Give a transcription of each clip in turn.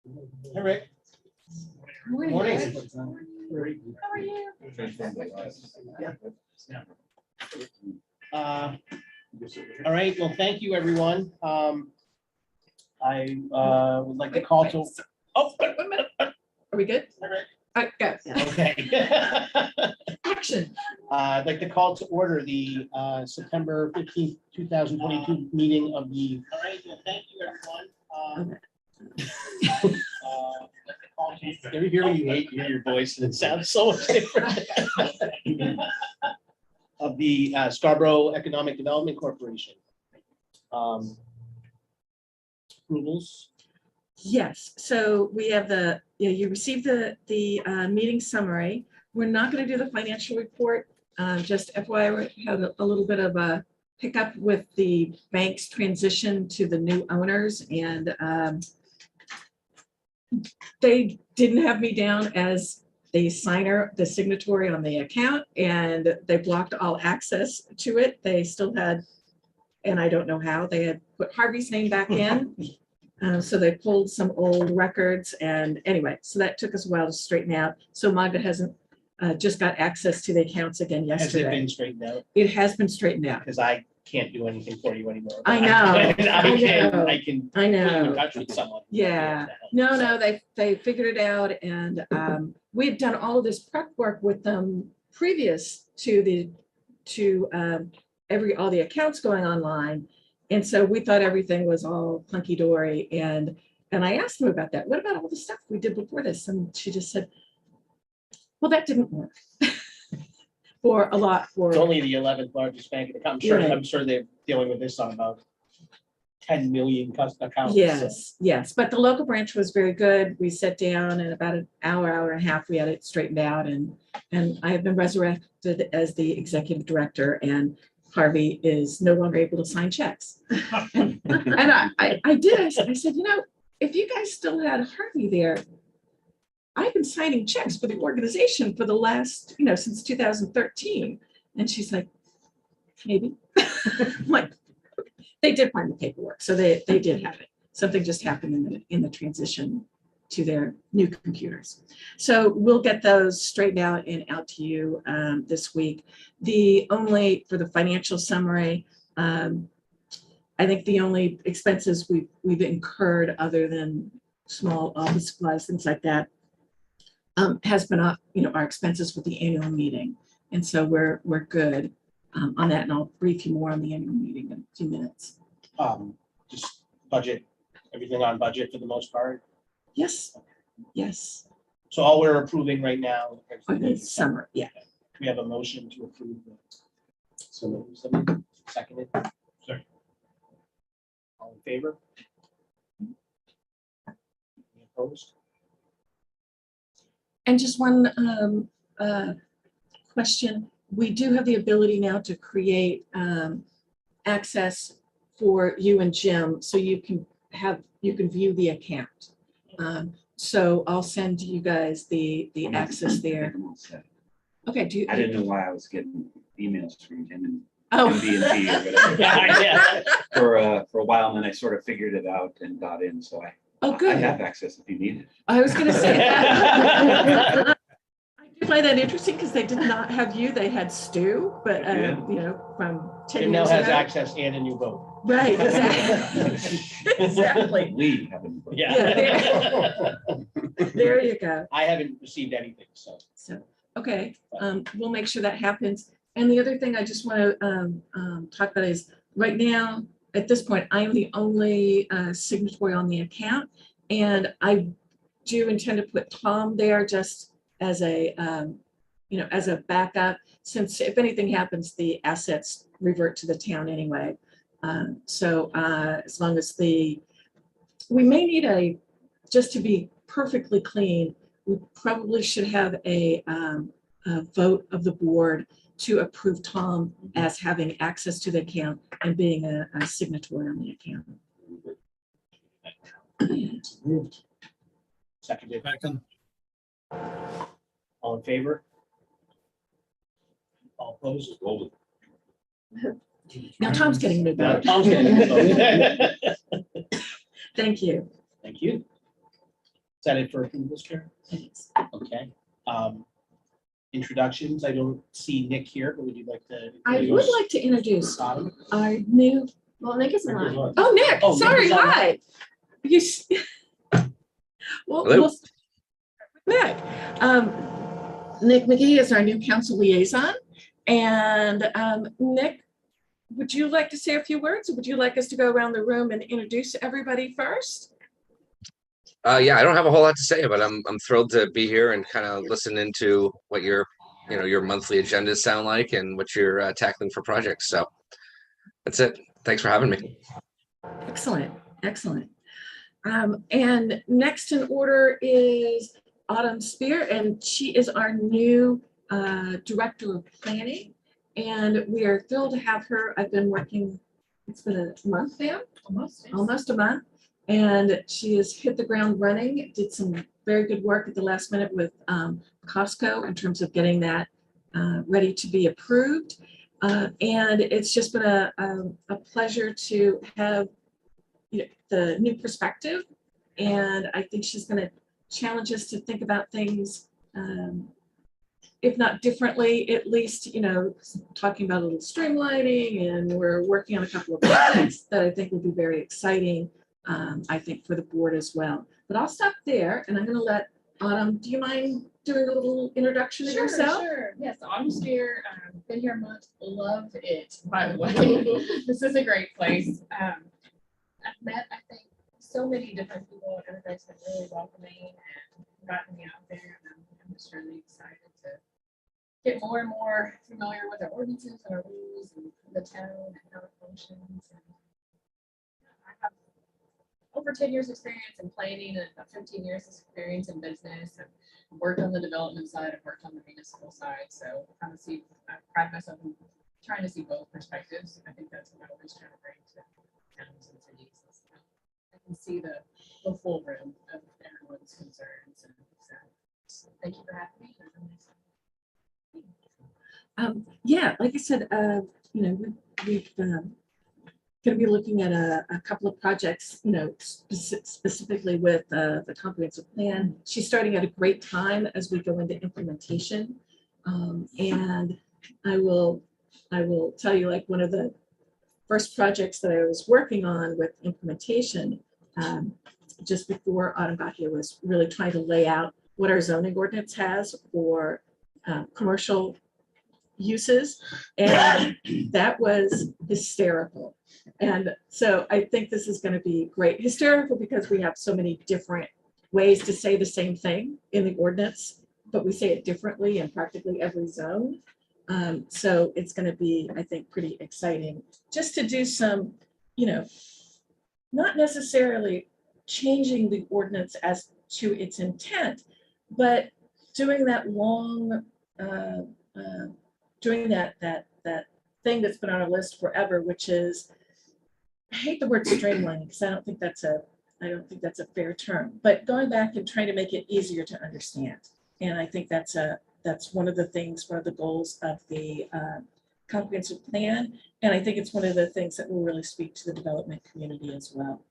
Hey, Rick. Morning. Morning. Rick. How are you? All right, well, thank you, everyone. I would like to call to, oh, wait a minute. Are we good? All right. All right, go. Okay. Action. I'd like to call to order the September 15th, 2022 meeting of the. All right, well, thank you, everyone. Every hear you hate, you hear your voice and it sounds so much different. Of the Scarborough Economic Development Corporation. Approvals. Yes, so we have you received the meeting summary. We're not going to do the financial report. Just FYI, we had a little bit of a hiccup with the bank's transition to the new owners, and they didn't have me down as the signer, the signatory on the account, and they blocked all access to it. They still had, and I don't know how, they had put Harvey's name back in. So they pulled some old records, and anyway, so that took us a while to straighten out. So Magda hasn't just got access to the accounts again Has it yesterday. been straightened out? It has been straightened out. Because I can't do anything for you anymore. I know, I I can I put you in know. touch with someone. Yeah. No, they figured it out, and we had done all of this prep work with them previous to all the accounts going online. And so we thought everything was all hunky dory, and I asked them about that. What about all the stuff we did before this? And she just said, well, that didn't work. It's only the 11th largest bank in the country. Right. I'm sure they're dealing with this on about 10 million accounts. Yes, but the local branch was very good. We sat down, and about an hour and a half, we had it straightened out, and I have been resurrected as the executive director, and Harvey is no longer able to sign checks. And I did. I said, if you guys still had Harvey there, I've been signing checks for the organization for the last, since 2013. And she's like, maybe. I'm like, they did find the paperwork, so they did have it. Something just happened in the transition to their new computers. So we'll get those straightened out and out to you this week. For the financial summary, I think the only expenses we've incurred, other than small office supplies, things like that, has been our expenses with the annual meeting. And so we're good on that, and I'll brief you more on the annual meeting in a few minutes. Just budget, everything on budget for the most part. Yes. So all we're approving right now. Summer, yeah. We have a motion to approve. So seconded. Sorry. All in favor? Any opposed? And just one question. We do have the ability now to create access for you and Jim, so you can view the account. So I'll send you guys the access there. Okay. I didn't know why I was getting emails from him Oh. and B&T or whatever. Yeah. For a while, and then I sort of figured it out and got in. So Oh, I good. have access if you need it. I was going to say that. I do find that interesting because they did not have you; they had Stu, but from 10 Jim now years has ago. access and a new vote. Right, exactly. Exactly. We haven't. Yeah. There you go. I haven't received anything, so. So, okay, we'll make sure that happens. And the other thing I just want to talk about is right now, at this point, I am the only signatory on the account, and I do intend to put Tom there just as a, as a backup, since if anything happens, the assets revert to the town anyway. So as long as we may need just to be perfectly clean, we probably should have a vote of the board to approve Tom as having access to the account and being a signatory on the account. Moved. Seconded. All in favor? All opposed? Now Tom's getting a new Now vote. Tom's getting a vote. Thank you. Thank you. that it for approval, Chair? Okay. Introductions. I don't see Nick here, but would you like to? I would like to introduce Autumn? our new, Well, Nick is mine. oh, Nick, Oh, Nick sorry, is on. hi. You. Well, Hello. Nick, Nick McGee is our new council liaison. And Nick, would you like to say a few words, or would you like us to go around the room and introduce everybody first? Yeah, I don't have a whole lot to say, but I'm thrilled to be here and kind of listen into what your monthly agendas sound like and what you're tackling for projects. So that's it. Thanks for having me. Excellent, excellent. And next in order is Autumn Spear, and she is our new Director of Planning. And we are thrilled to have her. I've been working, it's been a month now, almost a month. And she has hit the ground running, did some very good work at the last minute with Costco in terms of getting that ready to be approved. And it's just been a pleasure to have the new perspective. And I think she's going to challenge us to think about things, if not differently, at least, talking about a little streamlining. And we're working on a couple of projects that I think will be very exciting. I think for the board as well. But I'll stop there and I'm going to let Autumn, do you mind doing a little introduction of yourself? Sure. Yes, Autumn Spear, been here a month, love it, by the way. This is a great place. I've met, I think, so many different people, and everybody's been really welcoming and gotten me out there, and I'm just really excited to get more and more familiar with our ordinances and our rules and the town and how it functions. And I have over 10 years experience in planning and about 15 years experience in business. I've worked on the development side, I've worked on the municipal side. So I pride myself in trying to see both perspectives. I think that's what I always try to bring to towns and cities. I can see the full room of everyone's concerns. And so thank you for having me. Yeah, like I said, we've going to be looking at a couple of projects, specifically with the comprehensive plan. She's starting at a great time as we go into implementation. And I will tell you, like, one of the first projects that I was working on with implementation, just before Autumn got here, was really trying to lay out what our zoning ordinance has for commercial uses. And that was hysterical. And so I think this is going to be great. Hysterical because we have so many different ways to say the same thing in the ordinance, but we say it differently in practically every zone. So it's going to be, I think, pretty exciting just to do some, not necessarily changing the ordinance as to its intent, but doing that long, doing that thing that's been on our list forever, which is, I hate the word streamlining because I don't think that's a fair term, but going back and trying to make it easier to understand. And I think that's one of the goals of the comprehensive plan. And I think it's one of the things that will really speak to the development community as well.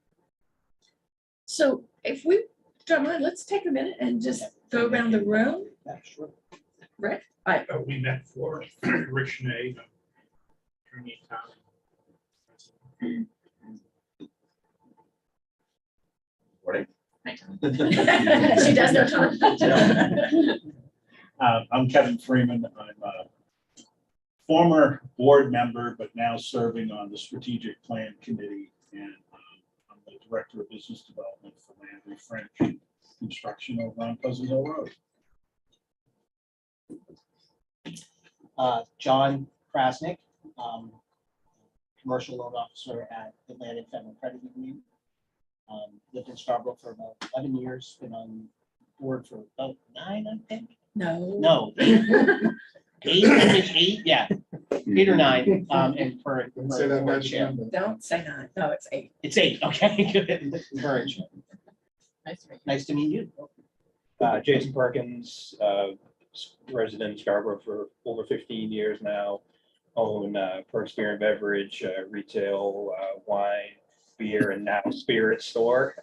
So if we don't mind, let's take a minute and just go around the room. Yeah, sure. Rick? We met for Rich Nate, attorney in town. Morning. She does know Tom. I'm Kevin Freeman. I'm a former board member, but now serving on the strategic plan committee. And I'm the director of business development for Landry French Construction over on Pleasant Hill Road. John Krasnick, commercial loan officer at Atlantic Federal Credit Union. Lived in Scarborough for about 11 years, been on board for about 9, I think. No. 8, I think 8, yeah, 8 or 9, and current. Say that board magic chair. number. Don't say 9. No, it's 8. It's 8, okay, good. Current chair. Nice to meet you. Nice to meet you. Jason Perkins, resident in Scarborough for over 15 years now, own Perks Beer and Beverage, retail, wine, beer, and now spirit store.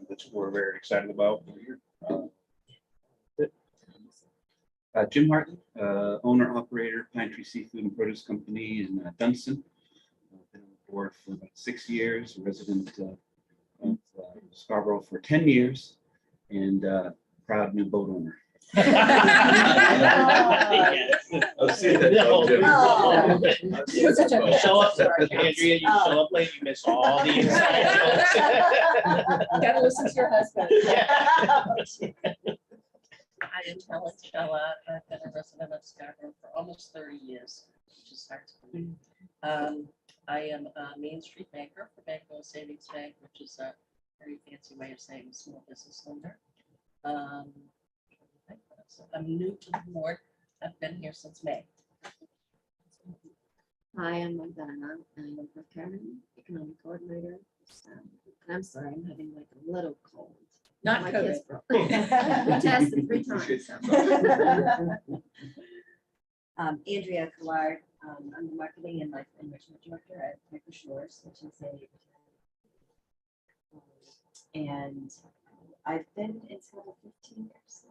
That's what we're very excited about. Jim Hartley, owner operator, Pine Tree Seafood and Produce Company in Dunston. Been on the board for about 6 years, a resident of Scarborough for 10 years, and proud new boat owner. Yes. I've seen that boat, Jim. Oh. I've seen You're such that a- boat. Show up, Andrea, you show up late, you miss all the inside jokes. Gotta listen to your husband. I am Helen Stella. I've been a resident of Scarborough for almost 30 years, which is hard to believe. I am a Main Street banker for Banco Savings Bank, which is a very fancy way of saying small business lender. I'm new to the board. I've been here since May. Hi, I'm Magdalena. I'm a Karen, economic coordinator. And I'm sorry, I'm having like a little cold. Not My COVID. kids broke. We tested 3 times. Andrea Collard, I'm the marketing and life enrichment director at Piper Shores, which is and I've been in Scarborough 15 years.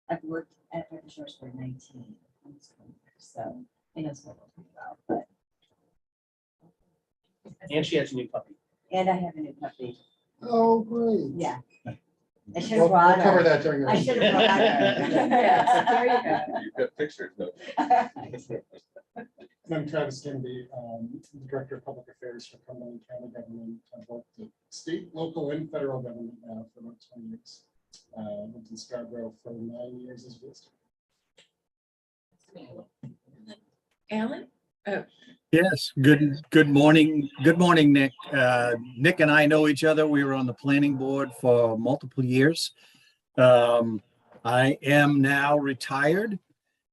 I've worked at Piper Shores for 19, almost 20 years, so I know Scarborough pretty well, but. And she has a new puppy. And I have a new puppy. Oh, great. Yeah. I should We'll have brought cover her. that during. I should have brought her. Yes, there you go. You've got pictures, no? I'm Travis Kennedy, Director of Public Affairs for Cumberland County Government. I've worked at state, local, and federal government now for about 20 years. Lived in Scarborough for 9 years as visitor. Alan? Yes, good morning. Good morning, Nick. Nick and I know each other. We were on the planning board for multiple years. I am now retired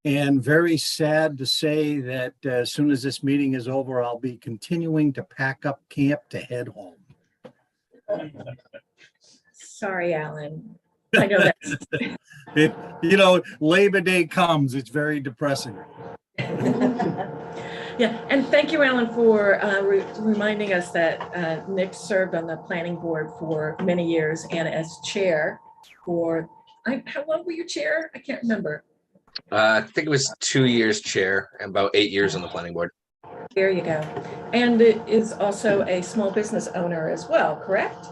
and very sad to say that as soon as this meeting is over, I'll be continuing to pack up camp to head home. Sorry, Alan. I know that. Labor Day comes, it's very depressing. Yeah, and thank you, Alan, for reminding us that Nick served on the planning board for many years and as chair for, how long were you chair? I can't remember. I think it was 2 years chair and about 8 years on the planning board. There you go. And it is also a small business owner as well, correct?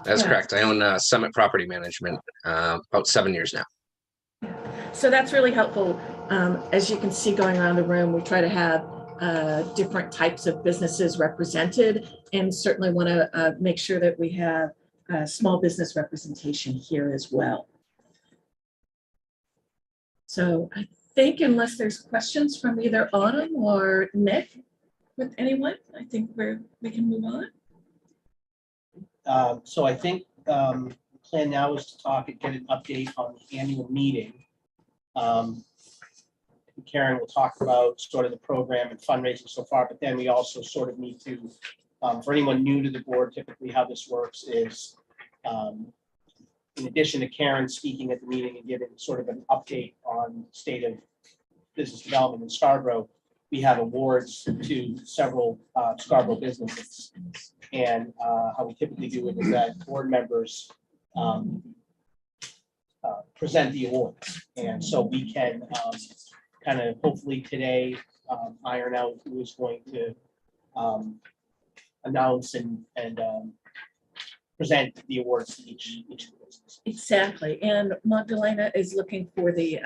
That's Yeah. correct. I own Summit Property Management, about 7 years now. So that's really helpful. As you can see going around the room, we try to have different types of businesses represented, and certainly want to make sure that we have small business representation here as well. So I think unless there's questions from either Autumn or Nick with anyone, I think we can move on. So I think the plan now is to talk and get an update on the annual meeting. Karen will talk about sort of the program and fundraising so far, but then we also sort of need to, for anyone new to the board, typically how this works is, in addition to Karen speaking at the meeting and giving sort of an update on state of business development in Scarborough, we have awards to several Scarborough businesses. And how we typically do it is that board members present the awards. And so we can kind of hopefully today iron out who is going to announce and present the awards to each of the businesses. Exactly. And Magdalena is looking for the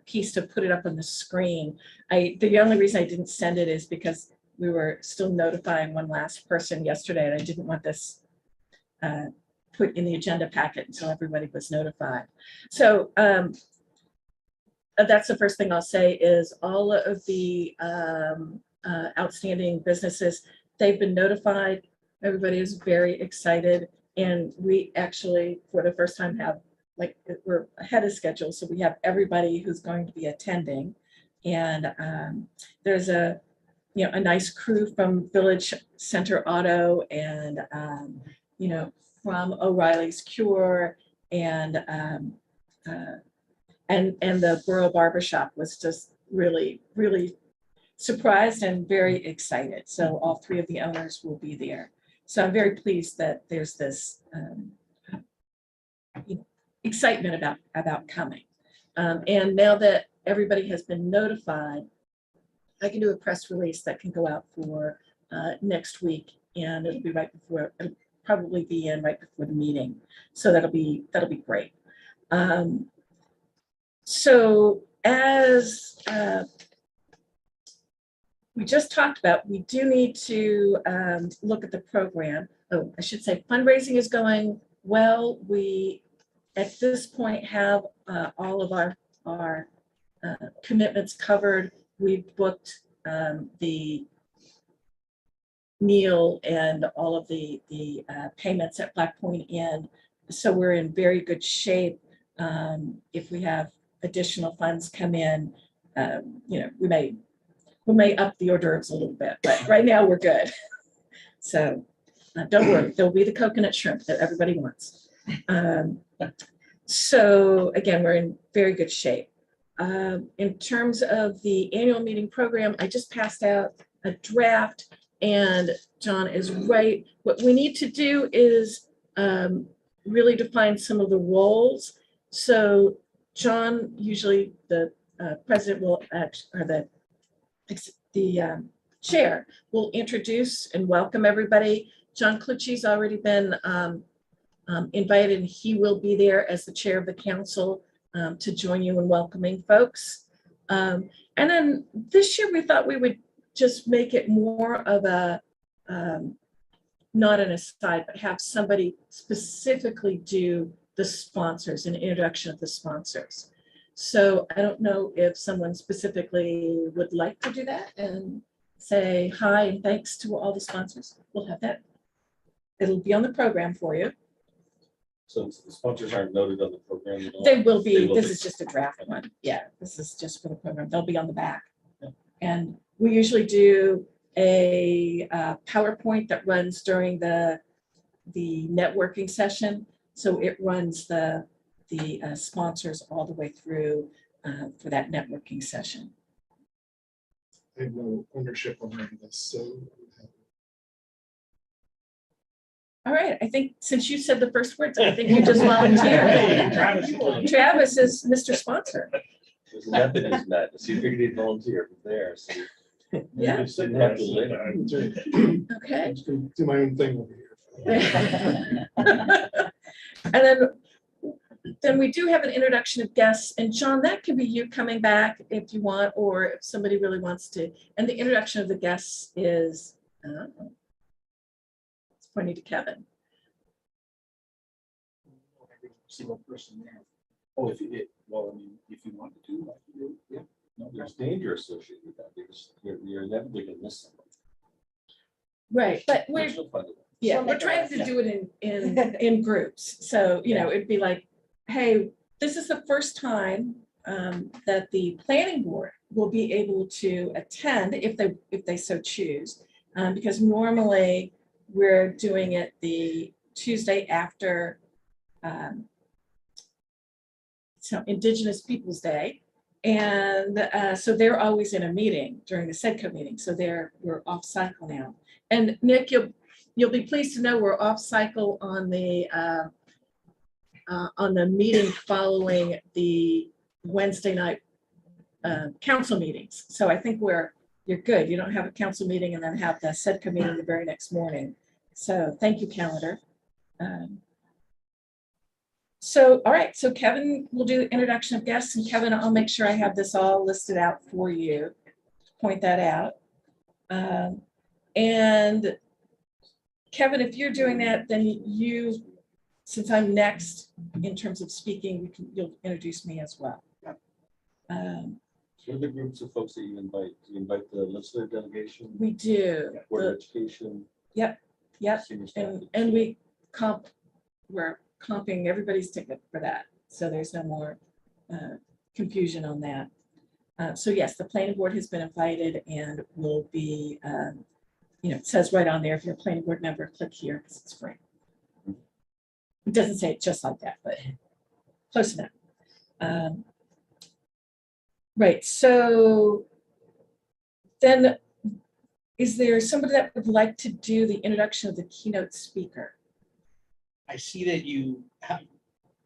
piece to put it up on the screen. The only reason I didn't send it is because we were still notifying one last person yesterday, and I didn't want this put in the agenda packet until everybody was notified. So that's the first thing I'll say is all of the outstanding businesses, they've been notified. Everybody is very excited. And we actually, for the first time, have we're ahead of schedule. So we have everybody who's going to be attending. And there's a nice crew from Village Center Auto and, from O'Reilly's Cure and the Borough Barbershop was just really, really surprised and very excited. So all three of the owners will be there. So I'm very pleased that there's this excitement about coming. And now that everybody has been notified, I can do a press release that can go out for next week, and it'll be right before, it'll probably be in right before the meeting. So that'll be great. So as we just talked about, we do need to look at the program. Oh, I should say fundraising is going well. We, at this point, have all of our commitments covered. We've booked the meal and all of the payments at Black Point Inn. So we're in very good shape. If we have additional funds come in, you know, we may up the hors d'oeuvres a little bit, but right now we're good. So don't worry, there'll be the coconut shrimp that everybody wants. So again, we're in very good shape. In terms of the annual meeting program, I just passed out a draft, and John is right. What we need to do is really define some of the roles. So John, usually the president will act, or the chair will introduce and welcome everybody. John Clucci's already been invited, and he will be there as the chair of the council to join you in welcoming folks. And then this year we thought we would just make it more of a, not an aside, but have somebody specifically do the sponsors, an introduction of the sponsors. So I don't know if someone specifically would like to do that and say hi and thanks to all the sponsors. We'll have that. It'll be on the program for you. So the sponsors aren't noted on the program at all? They will be. They will This be. is just a draft one. Yeah, this is just for the program. They'll be on the back. And we usually do a PowerPoint that runs during the networking session. So it runs the sponsors all the way through for that networking session. I have no ownership on any of this, so. All right, I think since you said the first words, I think you just volunteered. Travis is Mr. Sponsor. There's nothing in that. So you figured he'd volunteer from there. So Yeah. you didn't have to later. Okay. I'm just gonna do my own thing over here. And then we do have an introduction of guests, and John, that could be you coming back if you want, or if somebody really wants to. And the introduction of the guests is, it's pointing to Kevin. Single person there. Oh, if you did, well, I mean, if you want to do, yeah. No, there's danger associated with that because you're inevitably going to miss someone. Right, but we're, There's no fun to it. yeah, we're trying to do it in groups. So, you know, it'd be like, hey, this is the first time that the planning board will be able to attend if they so choose. Because normally we're doing it the Tuesday after so Indigenous Peoples Day. And so they're always in a meeting during the SEDCO meeting. So we're off cycle now. And Nick, you'll be pleased to know we're off cycle on the meeting following the Wednesday night council meetings. So I think you're good. You don't have a council meeting and then have the SEDCO meeting the very next morning. So thank you, calendar. So, all right, so Kevin will do the introduction of guests, and Kevin, I'll make sure I have this all listed out for you, point that out. And Kevin, if you're doing that, then you, since I'm next in terms of speaking, you'll introduce me as well. So what are the groups of folks that you invite? Do you invite the legislative delegation? We do. Board of Education? Yep. Senior staff? And we're comping everybody's ticket for that. So there's no more confusion on that. So yes, the planning board has been invited and will be, you know, it says right on there, if you're a planning board member, click here because it's free. It doesn't say it just like that, but close enough. Right, so then is there somebody that would like to do the introduction of the keynote speaker? I see that you have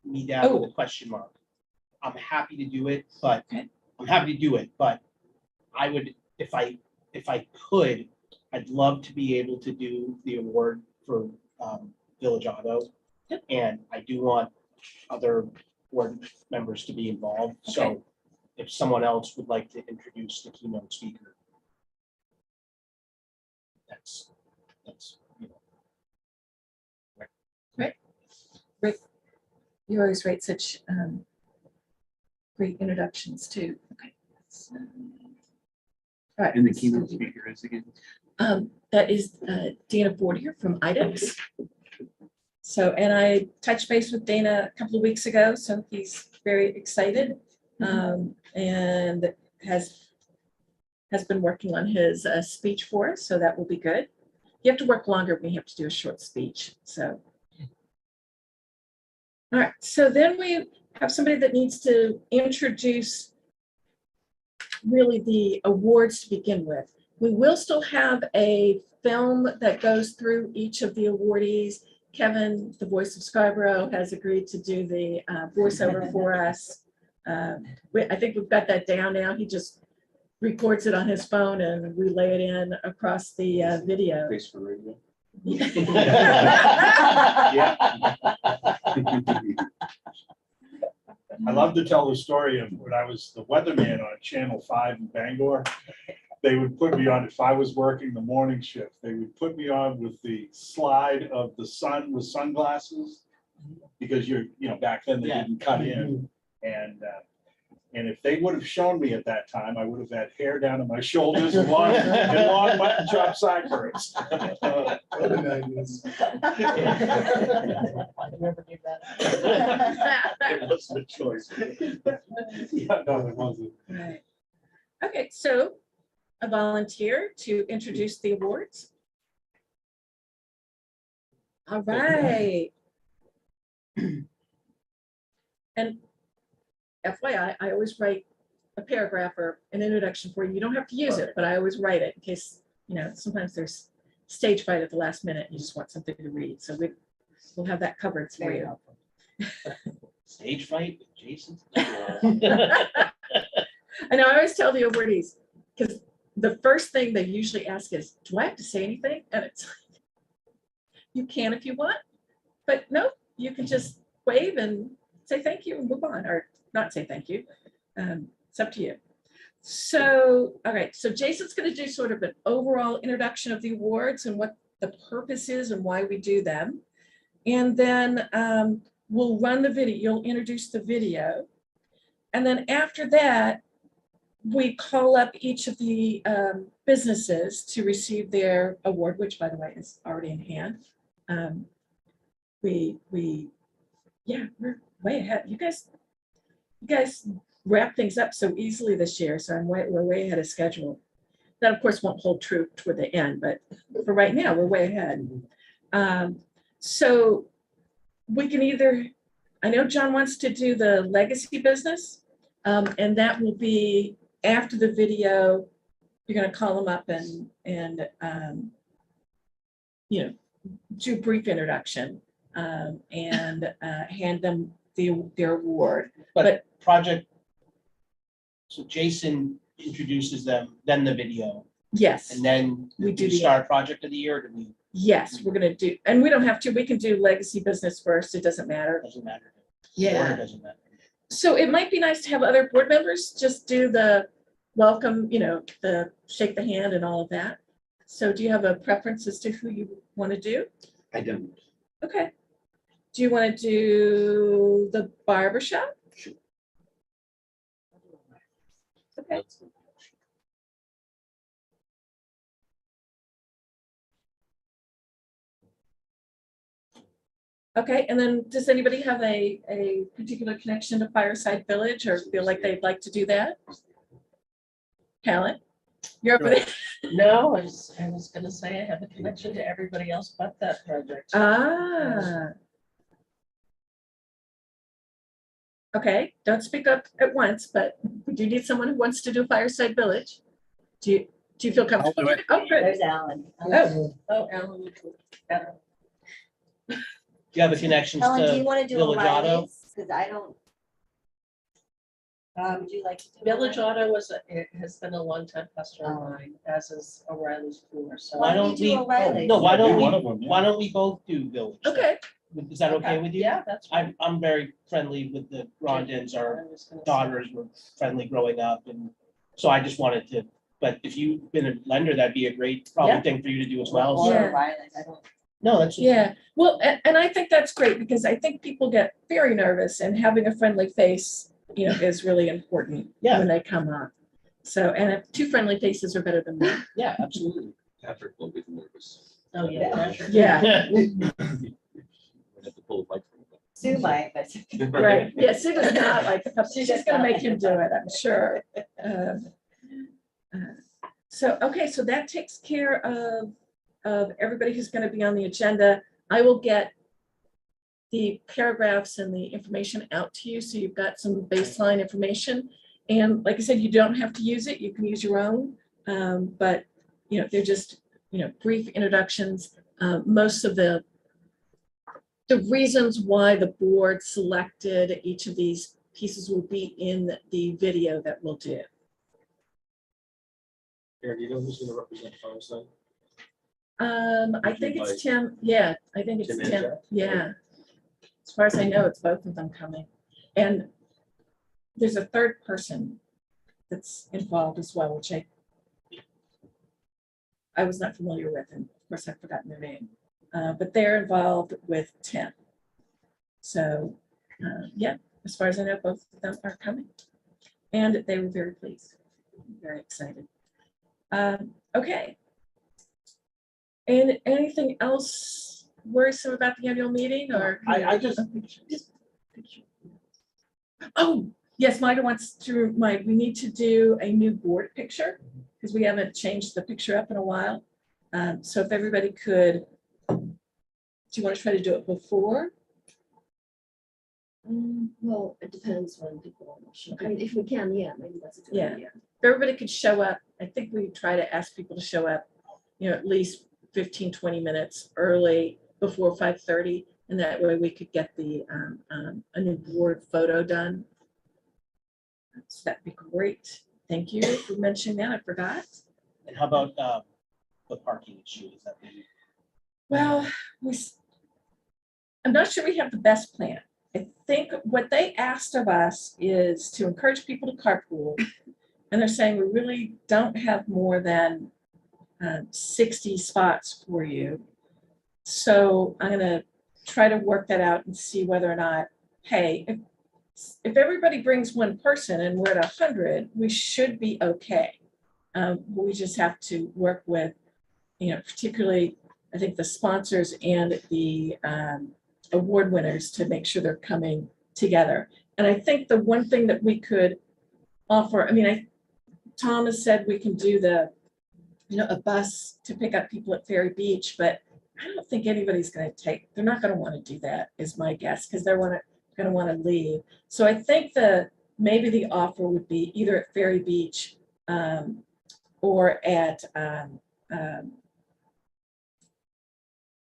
me down with a question mark. I'm happy to do it, but Okay. I would, if I could, I'd love to be able to do the award for Village Auto. Yep. And I do want other board members to be involved, Okay. so if someone else would like to introduce the keynote speaker. That's, you know. You always write such great introductions too. Okay. So- All right. And the keynote speaker is again. That is Dana Bordier from IDEX. So, and I touched base with Dana a couple of weeks ago, so he's very excited and has been working on his speech for us, so that will be good. You have to work longer when you have to do a short speech, so. All right, so then we have somebody that needs to introduce really the awards to begin with. We will still have a film that goes through each of the awardees. Kevin, the voice of Scarborough, has agreed to do the voiceover for us. I think we've got that down now. He just records it on his phone and we lay it in across the video. Face for radio. Yeah. I love to tell the story of when I was the weatherman on Channel 5 in Bangor. They would put me on, if I was working the morning shift, they would put me on with the slide of the sun with sunglasses. Because back then they Yeah. didn't cut in. And if they would have shown me at that time, I would have had hair down to my shoulders and long mutton chop sideburns. What a 90s. I never knew that. It wasn't a choice. Yeah, no, it wasn't. Right. Okay, so a volunteer to introduce the awards. All right. And FYI, I always write a paragraph or an introduction for you. You don't have to use it, but I always write it in case, sometimes there's stage fright at the last minute. You just want something to read. So we'll have that covered for Very you. helpful. Stage fright, Jason. I know, I always tell the awardees, because the first thing they usually ask is, do I have to say anything? And it's like, you can if you want, but no, you can just wave and say thank you and move on, or not say thank you. It's up to you. So, all right, so Jason's going to do sort of an overall introduction of the awards and what the purpose is and why we do them. And then we'll run the video, you'll introduce the video. And then after that, we call up each of the businesses to receive their award, which by the way is already in hand. We're way ahead. You guys wrap things up so easily this year, so we're way ahead of schedule. That of course won't hold true toward the end, but for right now, we're way ahead. So we can I know John wants to do the legacy business, and that will be after the video. You're going to call them up and do a brief introduction and hand them their award. But so Jason introduces them, then the video, Yes, and then We do we the- start project of the year, or do we, yes, we're going to do, and we don't have to, we can do legacy business first. It doesn't matter. doesn't matter. Yeah. Or doesn't matter. So it might be nice to have other board members just do the welcome, the shake the hand and all of that. So do you have a preference as to who you want to do? I don't. Okay. Do you want to do the barber shop? Sure. Okay. Okay, and then does anybody have a particular connection to Fireside Village or feel like they'd like to do that? Helen, you're up with it. No, I was gonna say I have a connection to everybody else but that project. Ah. Okay, don't speak up at once, but we do need someone who wants to do Fireside Village. Do you feel comfortable? do it. Oh, good. There's Alan. Oh. Alan would do better. Do you have a connection Ellen, do you to want to do Village Auto? O'Reilly's? Because I don't, Would you like to do? Village one? Auto has been a long-time customer of mine, as is O'Reilly's Cooler, so. Why don't do we- O'Reilly? No, why don't Be we, one of them, yeah. why don't we both do village? then? Okay, Is that okay with you? Yeah, that's fine. I'm very friendly with the Rondons. Our I was gonna say. daughters were friendly growing up, and so I just wanted to, but if you've been a lender, that'd be a great probably Yeah. thing for you to do as well. Or So, Yeah. O'Reilly's, I don't. no, that's. yeah. Well, and I think that's great because I think people get very nervous and having a friendly face, is really important Yeah. when they come up. So, and if two friendly faces are better than one. Yeah, absolutely. Patrick will be nervous. Oh, yeah. pressure. Yeah, We have to pull a mic from him. Sue might, but. right. Yeah, Sue does not like the pup. She's just gonna make him do it, I'm sure. So that takes care of everybody who's gonna be on the agenda. I will get the paragraphs and the information out to you, so you've got some baseline information. And like I said, you don't have to use it, you can use your own, but, they're just, brief introductions. Most of the reasons why the board selected each of these pieces will be in the video that we'll do. Aaron, you know who's gonna represent Fireside? I think it's Tim, yeah, I think it's Tim and Tim, Jack? yeah. As far as I know, it's both of them coming. And there's a third person that's involved as well, which I was not familiar with, and of course I've forgotten their name. But they're involved with Tim. So, yeah, as far as I know, both of them are coming. And they were very pleased, very excited. Okay. And anything else worrisome about the annual meeting or? I just, Oh, yes, Maida wants to remind, we need to do a new board picture because we haven't changed the picture up in a while. So if everybody could, do you want to try to do it before? Well, it depends when people will show. I mean, if we can, yeah, maybe that's a good Yeah. idea. If everybody could show up, I think we try to ask people to show up, at least 15, 20 minutes early before 5:30. And that way we could get the a new board photo done. So that'd be great. Thank you for mentioning that. I forgot. And how about the parking issue? Is that maybe? Well, I'm not sure we have the best plan. I think what they asked of us is to encourage people to carpool. And they're saying we really don't have more than 60 spots for you. So I'm gonna try to work that out and see whether or not, hey, if everybody brings one person and we're at 100, we should be okay. We just have to work with, particularly, I think the sponsors and the award winners to make sure they're coming together. And I think the one thing that we could offer, Tom has said we can do a bus to pick up people at Ferry Beach, but I don't think anybody's going to they're not going to want to do that, is my guess, because they're going to want to leave. So I think maybe the offer would be either at Ferry Beach or at,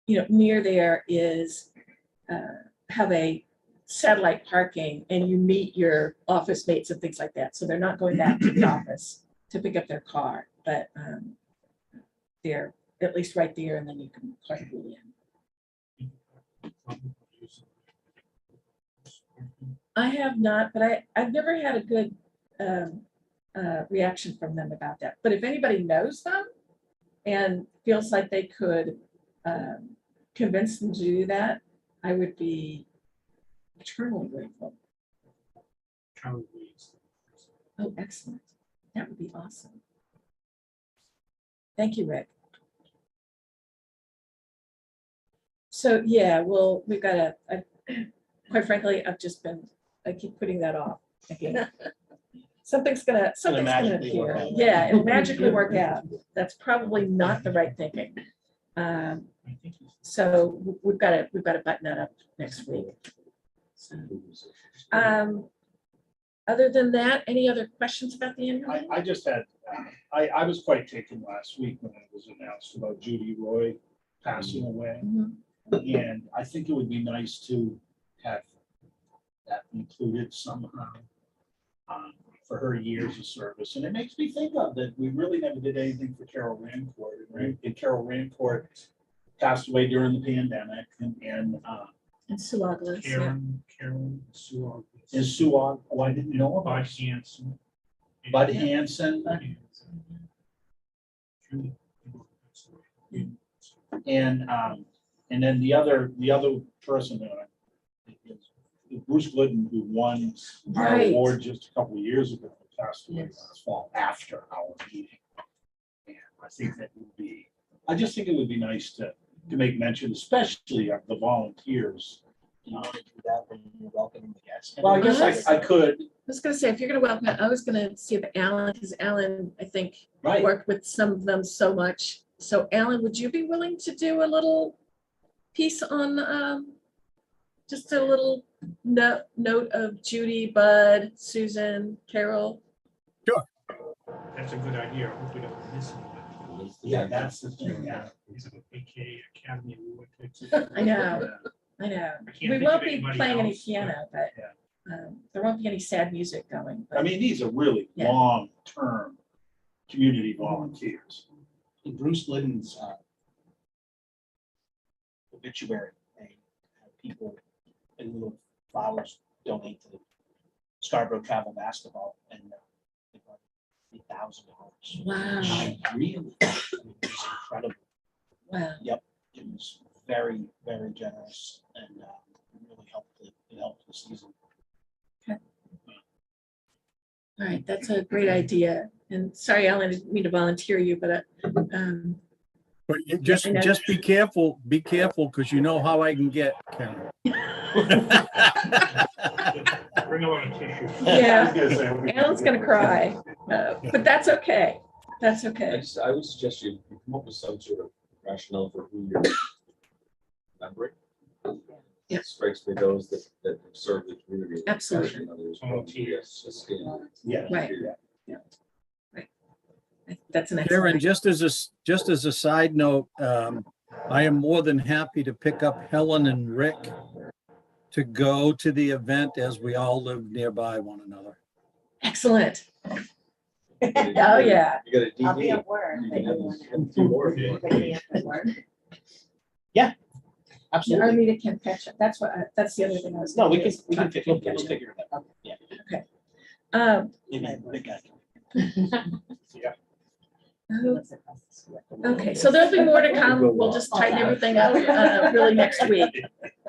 near there is have a satellite parking and you meet your office mates and things like that. So they're not going back to the office to pick up their car, but they're at least right there, and then you can carpool in. I have not, but I've never had a good reaction from them about that. But if anybody knows them and feels like they could convince them to do that, I would be eternally grateful. Oh, excellent. That would be awesome. Thank you, Rick. So yeah, well, we've got quite frankly, I keep putting that off again. Something's gonna magically work appear. out. Yeah, it'll magically work out. That's probably not the right thinking. So we've got to button that up next week. So, other than that, any other questions about the annual meeting? I just had, I was quite taken last week when it was announced about Judy Roy passing away. Mhm. And I think it would be nice to have that included somehow. for her years of service. And it makes me think of that we really never did anything for Carol Rancourt. And Carol Rancourt passed away during the pandemic, and And Sue Ogles, yeah. Karen Sue is Sue Og. Oh, I didn't know about Hanson. Bud Hanson. And then the other person is Bruce Glidden, who won our Right. award just a couple of years ago, passed away last fall after our meeting. And I think that would be, I just think it would be nice to make mention, especially of the volunteers. Do you want to do that when you're welcoming the guests? Well, I guess I could, I was gonna say, if you're gonna welcome, I was gonna see if Alan, because Alan, I think, right. worked with some of them so much. So Alan, would you be willing to do a little piece on, just a little note of Judy, Bud, Susan, Carol? That's a good idea. I hope we don't miss anyone. Yeah, that's the thing, yeah. These are the AK Academy Award. I know, I know. I can't We think won't of be anybody playing any else, piano, but there won't be any sad music going. I mean, these are really Yeah. long-term community volunteers. In Bruce Glidden's obituary, they have people in little flowers donate to the Scarborough Travel Basketball, and they brought $3,000. Wow, Really? I mean, it's incredible. wow. It was very, very generous, and it really helped. It helped the season. All right, that's a great idea. And sorry, Alan, I didn't mean to volunteer you, but But just I know. be careful, because you know how I can get, Karen. Bring a lot of tissue. Yeah, Alan's gonna cry, but that's okay. That's okay. I would suggest you come up with some sort of rationale for who you're remembering. Yeah. It strikes me those that serve the community. Absolutely. especially in others. Volunteers. Yeah. Right. That's an Karen, excellent. just as a side note, I am more than happy to pick up Helen and Rick to go to the event, as we all live nearby one another. Excellent. Oh, yeah. You got a I'll be DD. at work. You but can have you wanna- have a few more if you want. but you have to work. Absolutely. Armita can catch up. That's what, that's the other thing I was. No, we gonna can, do, we can talk to figure, catch we'll up. figure it out. Yeah, Um, maybe big guy. Lives across the street. Okay, so there'll be more to come. We'll just tighten everything up really next week.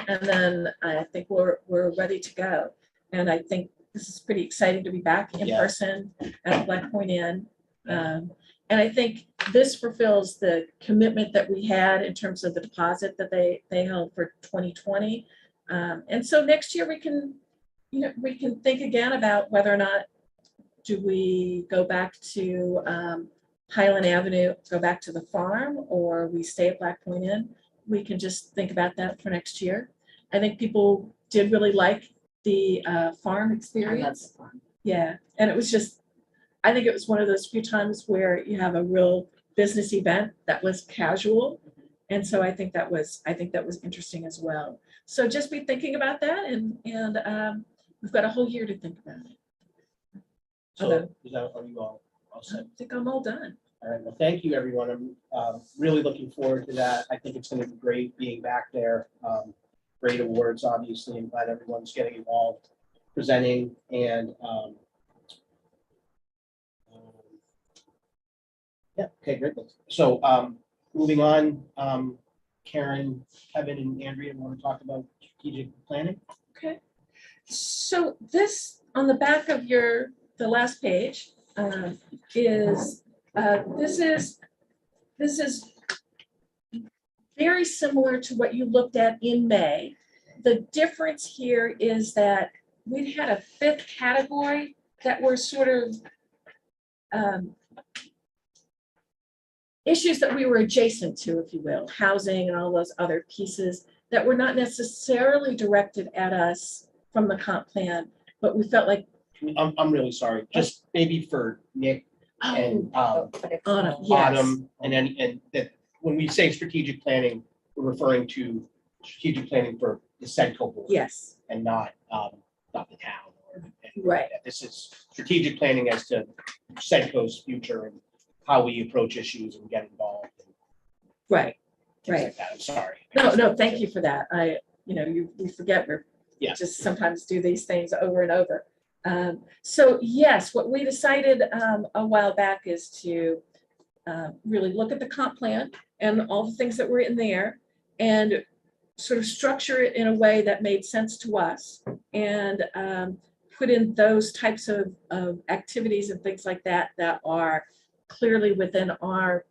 And then I think we're ready to go. And I think this is pretty exciting to be back in Yeah. person at Black Point Inn. And I think this fulfills the commitment that we had in terms of the deposit that they held for 2020. And so next year we can think again about whether or not do we go back to Highland Avenue, go back to the farm, or we stay at Black Point Inn. We can just think about that for next year. I think people did really like the farm I love experience. the farm. Yeah, and it was just, I think it was one of those few times where you have a real business event that was casual. And so I think that was interesting as well. So just be thinking about that, and we've got a whole year to think about it. So Okay. are you all I set? think I'm all done. All right, well, thank you, everyone. I'm really looking forward to that. I think it's going to be great being back there. Great awards, obviously, and glad everyone's getting involved, presenting, and yeah, okay, great. So moving on, Karen, Kevin, and Andrea want to talk about strategic planning? Okay. So this, on the back of the last page, is this is very similar to what you looked at in May. The difference here is that we'd had a fifth category that were sort of issues that we were adjacent to, if you will, housing and all those other pieces that were not necessarily directed at us from the comp plan, but we felt like, I'm really sorry, just maybe for Nick and But it's Autumn, not- yes. Autumn, and that when we say strategic planning, we're referring to strategic planning for the SEDCO board yes, and not the town board. and Right. that This is strategic planning as to SEDCO's future and how we approach issues and get involved. And Right. things Right. like that. I'm sorry. No, thank you for that. We forget Yeah. just sometimes do these things over and over. So yes, what we decided a while back is to really look at the comp plan and all the things that were in there and sort of structure it in a way that made sense to us and put in those types of activities and things like that that are clearly within our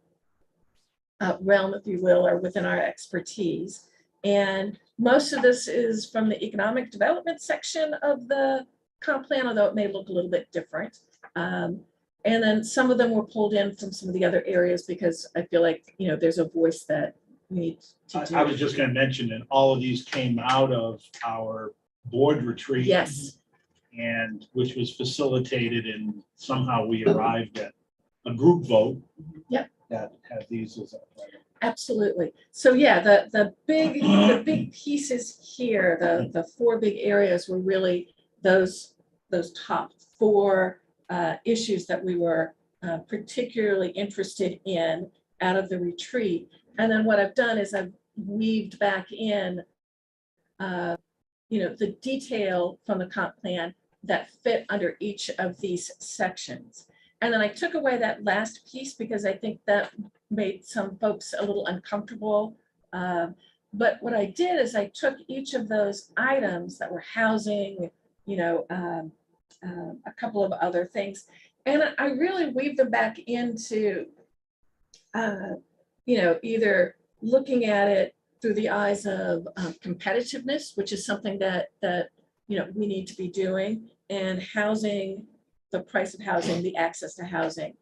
realm, if you will, or within our expertise. And most of this is from the economic development section of the comp plan, although it may look a little bit different. And then some of them were pulled in from some of the other areas because I feel like, there's a voice that we need to do. I was just gonna mention that all of these came out of our board retreat. Yes, And which was facilitated and somehow we arrived at a group vote. Yep. That had these as a. absolutely. So yeah, the big pieces here, the four big areas were really those top four issues that we were particularly interested in out of the retreat. And then what I've done is I've weaved back in, the detail from the comp plan that fit under each of these sections. And then I took away that last piece because I think that made some folks a little uncomfortable. But what I did is I took each of those items that were housing, a couple of other things, and I really weaved them back into, either looking at it through the eyes of competitiveness, which is something that we need to be doing, and housing, the price of housing, the access to housing.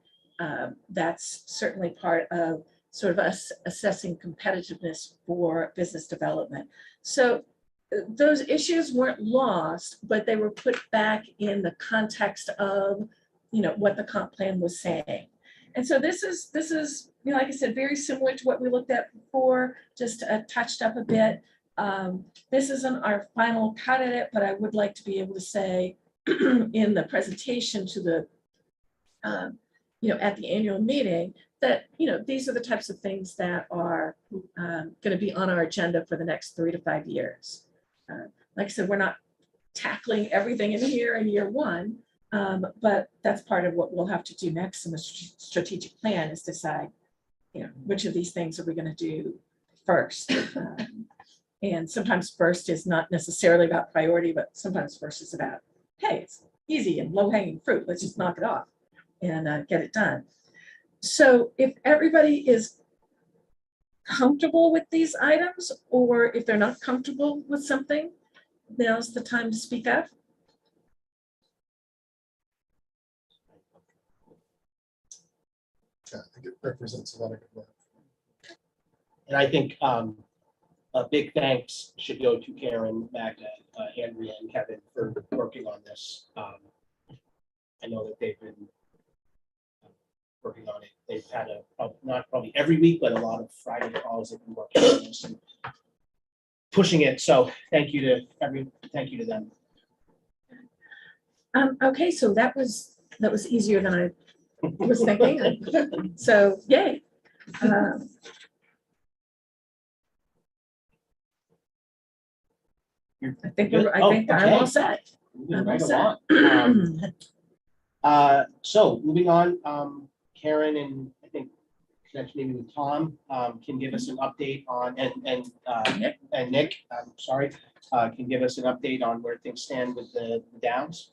That's certainly part of sort of us assessing competitiveness for business development. So those issues weren't lost, but they were put back in the context of, what the comp plan was saying. And so this is, like I said, very similar to what we looked at before, just touched up a bit. This isn't our final cut at it, but I would like to be able to say in the presentation to the, at the annual meeting that, these are the types of things that are going to be on our agenda for the next 3 to 5 years. Like I said, we're not tackling everything in here in year one, but that's part of what we'll have to do next in the strategic plan is decide, which of these things are we going to do first. And sometimes first is not necessarily about priority, but sometimes first is about, hey, it's easy and low hanging fruit. Let's just knock it off and get it done. So if everybody is comfortable with these items, or if they're not comfortable with something, now's the time to speak up. Yeah, I think it represents a lot of good work. And I think a big thanks should go to Karen, Magda, Andrea, and Kevin for working on this. I know that they've been working on it. They've had not probably every week, but a lot of Friday calls. They've been working on this and pushing it. So thank you to them. Okay, so that was easier than I was thinking. So yay. I think I'm all set. I'm all set. So moving on, Karen and I think connection maybe with Tom can give us an update on and Nick, I'm sorry, can give us an update on where things stand with the Downs.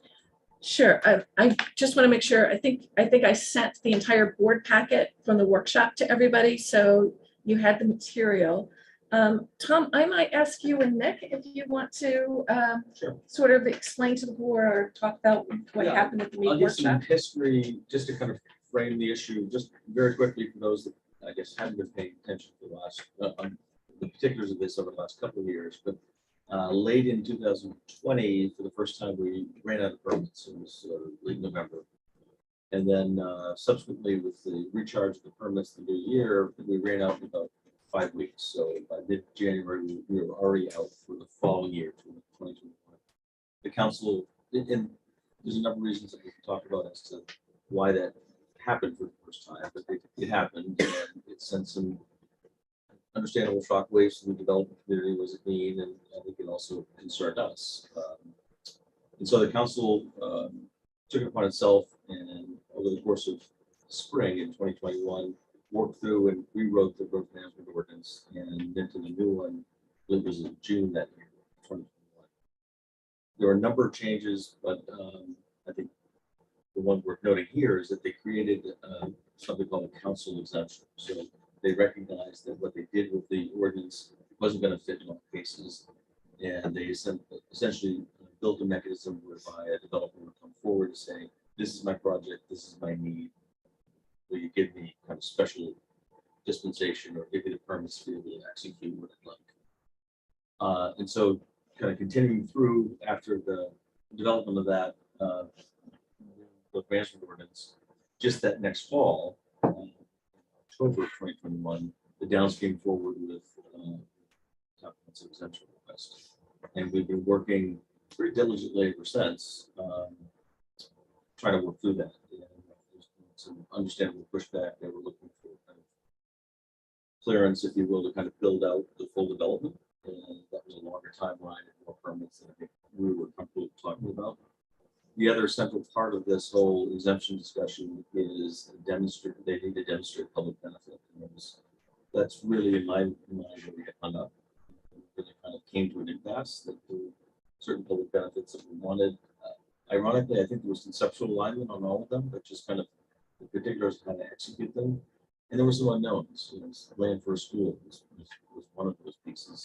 Sure. I just want to make sure. I think I sent the entire board packet from the workshop to everybody, so you had the material. Tom, I might ask you and Nick if you want to Sure. sort of explain to the board or talk about what happened at the I'll give some workshop. history just to kind of frame the issue, just very quickly for those that I guess haven't been paying attention to the last, the particulars of this over the last couple of years, but late in 2020, for the first time, we ran out of permits. It was late November. And then subsequently with the recharge of the permits the new year, we ran out in about 5 weeks. So by mid-January, we were already out for the following year, 2021. The council and there's a number of reasons that we can talk about as to why that happened for the first time, but it happened, and it sent some understandable shock waves to the development community. Was it mean? And I think it also concerned us. And so the council took it upon itself, and over the course of spring in 2021, worked through and rewrote the growth management ordinance and into the new one. It was in June that year, 2021. There were a number of changes, but I think the one worth noting here is that they created something called a council exemption. So they recognized that what they did with the ordinance wasn't going to fit in all cases, and they essentially built a mechanism whereby a developer would come forward and say, "This is my project, this is my need. Will you give me kind of special dispensation or give me the permits to be able to execute what I'd like?" And so, kind of continuing through after the development of that the management ordinance, just that next fall, October of 2021, the Downs came forward with comprehensive exemption request, and we've been working pretty diligently ever since, trying to work through that. And there's some understandable pushback. They were looking for kind of clearance, if you will, to kind of build out the full development, and that was a longer timeline and more permits than I think we were comfortable talking about. The other central part of this whole exemption discussion is they need to demonstrate public benefit. And that's really in my mind where we get hung up. We really kind of came to an impasse that there were certain public benefits that we wanted. Ironically, I think there was conceptual alignment on all of them, but just kind of the particulars of how to execute them. And there were some unknowns. You know, land for a school was one of those pieces.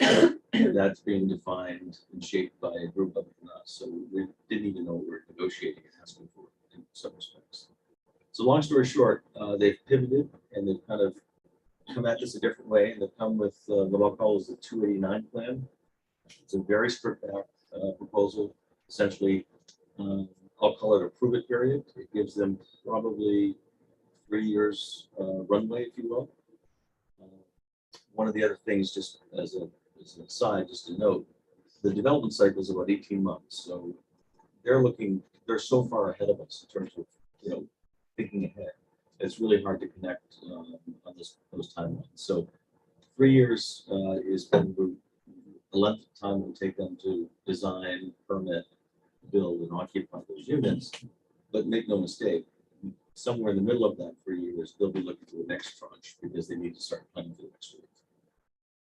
That's being defined and shaped by a group other than us. So we didn't even know what we were negotiating and asking for in some respects. So long story short, they've pivoted and they've kind of come at this a different way, and they've come with what I'll call is the 289 plan. It's a very stripped out proposal. Essentially, I'll call it a prove it period. It gives them probably 3 years runway, if you will. One of the other things, just as an aside, just to note, the development cycle is about 18 months. So they're so far ahead of us in terms of, thinking ahead. It's really hard to connect on those timelines. So 3 years is probably the length of time it will take them to design, permit, build, and occupy those units. But make no mistake, somewhere in the middle of that 3 years, they'll be looking for the next tranche because they need to start planning for the next wave.